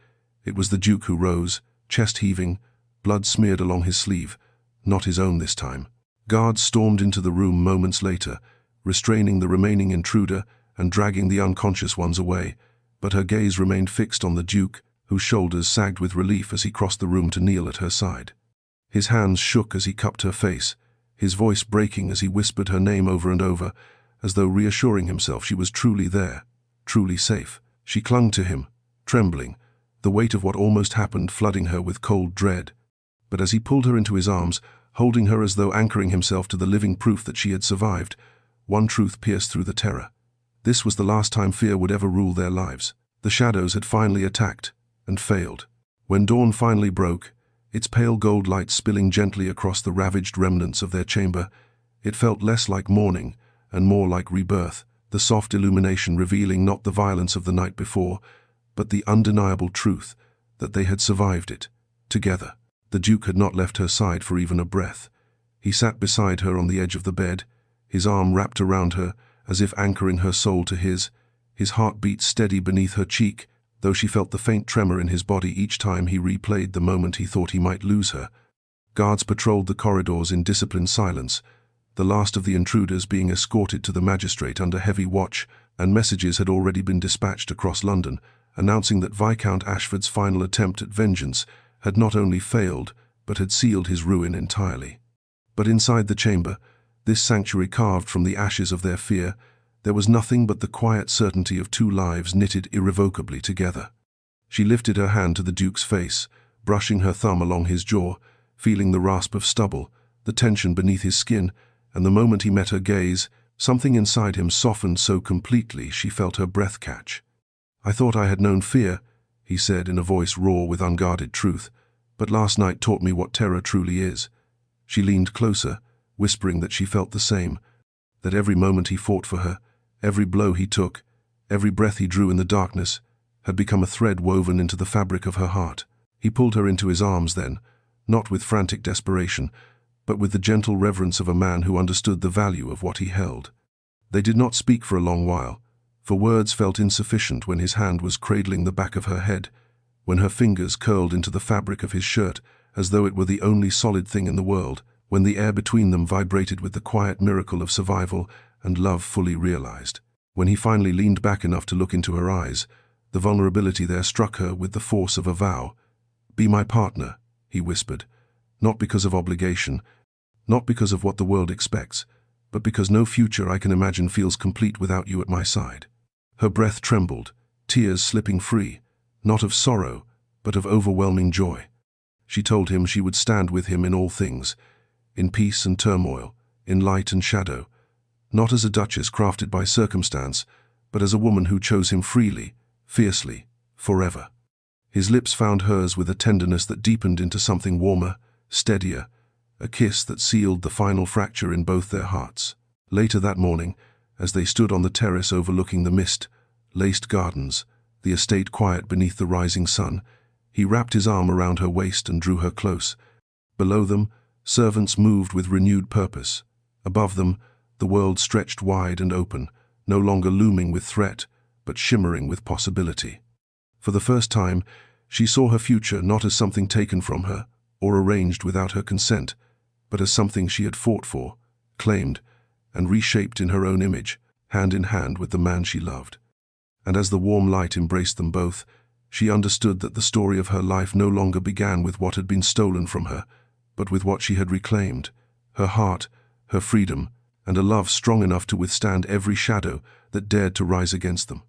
it was the Duke who rose, chest heaving, blood smeared along his sleeve, not his own this time. Guards stormed into the room moments later, restraining the remaining intruder and dragging the unconscious ones away, but her gaze remained fixed on the Duke, whose shoulders sagged with relief as he crossed the room to kneel at her side. His hands shook as he cupped her face, his voice breaking as he whispered her name over and over, as though reassuring himself she was truly there, truly safe. She clung to him, trembling, the weight of what almost happened flooding her with cold dread. But as he pulled her into his arms, holding her as though anchoring himself to the living proof that she had survived. One truth pierced through the terror. This was the last time fear would ever rule their lives. The shadows had finally attacked, and failed. When dawn finally broke, its pale gold light spilling gently across the ravaged remnants of their chamber, it felt less like morning and more like rebirth, the soft illumination revealing not the violence of the night before, but the undeniable truth that they had survived it, together. The Duke had not left her side for even a breath. He sat beside her on the edge of the bed, his arm wrapped around her, as if anchoring her soul to his heart beat steady beneath her cheek, though she felt the faint tremor in his body each time he replayed the moment he thought he might lose her. Guards patrolled the corridors in disciplined silence, the last of the intruders being escorted to the magistrate under heavy watch, and messages had already been dispatched across London, announcing that Viscount Ashford's final attempt at vengeance had not only failed, but had sealed his ruin entirely. But inside the chamber, this sanctuary carved from the ashes of their fear, there was nothing but the quiet certainty of two lives knitted irrevocably together. She lifted her hand to the Duke's face, brushing her thumb along his jaw, feeling the rasp of stubble, the tension beneath his skin, and the moment he met her gaze, something inside him softened so completely she felt her breath catch. "I thought I had known fear," he said in a voice raw with unguarded truth, "but last night taught me what terror truly is." She leaned closer, whispering that she felt the same, that every moment he fought for her, every blow he took, every breath he drew in the darkness, had become a thread woven into the fabric of her heart. He pulled her into his arms then, not with frantic desperation, but with the gentle reverence of a man who understood the value of what he held. They did not speak for a long while, for words felt insufficient when his hand was cradling the back of her head, when her fingers curled into the fabric of his shirt as though it were the only solid thing in the world, when the air between them vibrated with the quiet miracle of survival and love fully realized. When he finally leaned back enough to look into her eyes, the vulnerability there struck her with the force of a vow. "Be my partner," he whispered, "not because of obligation, not because of what the world expects, but because no future I can imagine feels complete without you at my side." Her breath trembled, tears slipping free, not of sorrow, but of overwhelming joy. She told him she would stand with him in all things, in peace and turmoil, in light and shadow, not as a duchess crafted by circumstance, but as a woman who chose him freely, fiercely, forever. His lips found hers with a tenderness that deepened into something warmer, steadier, a kiss that sealed the final fracture in both their hearts. Later that morning, as they stood on the terrace overlooking the mist-laced gardens, the estate quiet beneath the rising sun, he wrapped his arm around her waist and drew her close. Below them, servants moved with renewed purpose. Above them, the world stretched wide and open, no longer looming with threat, but shimmering with possibility. For the first time, she saw her future not as something taken from her, or arranged without her consent, but as something she had fought for, claimed, and reshaped in her own image, hand in hand with the man she loved. And as the warm light embraced them both, she understood that the story of her life no longer began with what had been stolen from her, but with what she had reclaimed, her heart, her freedom, and a love strong enough to withstand every shadow that dared to rise against them.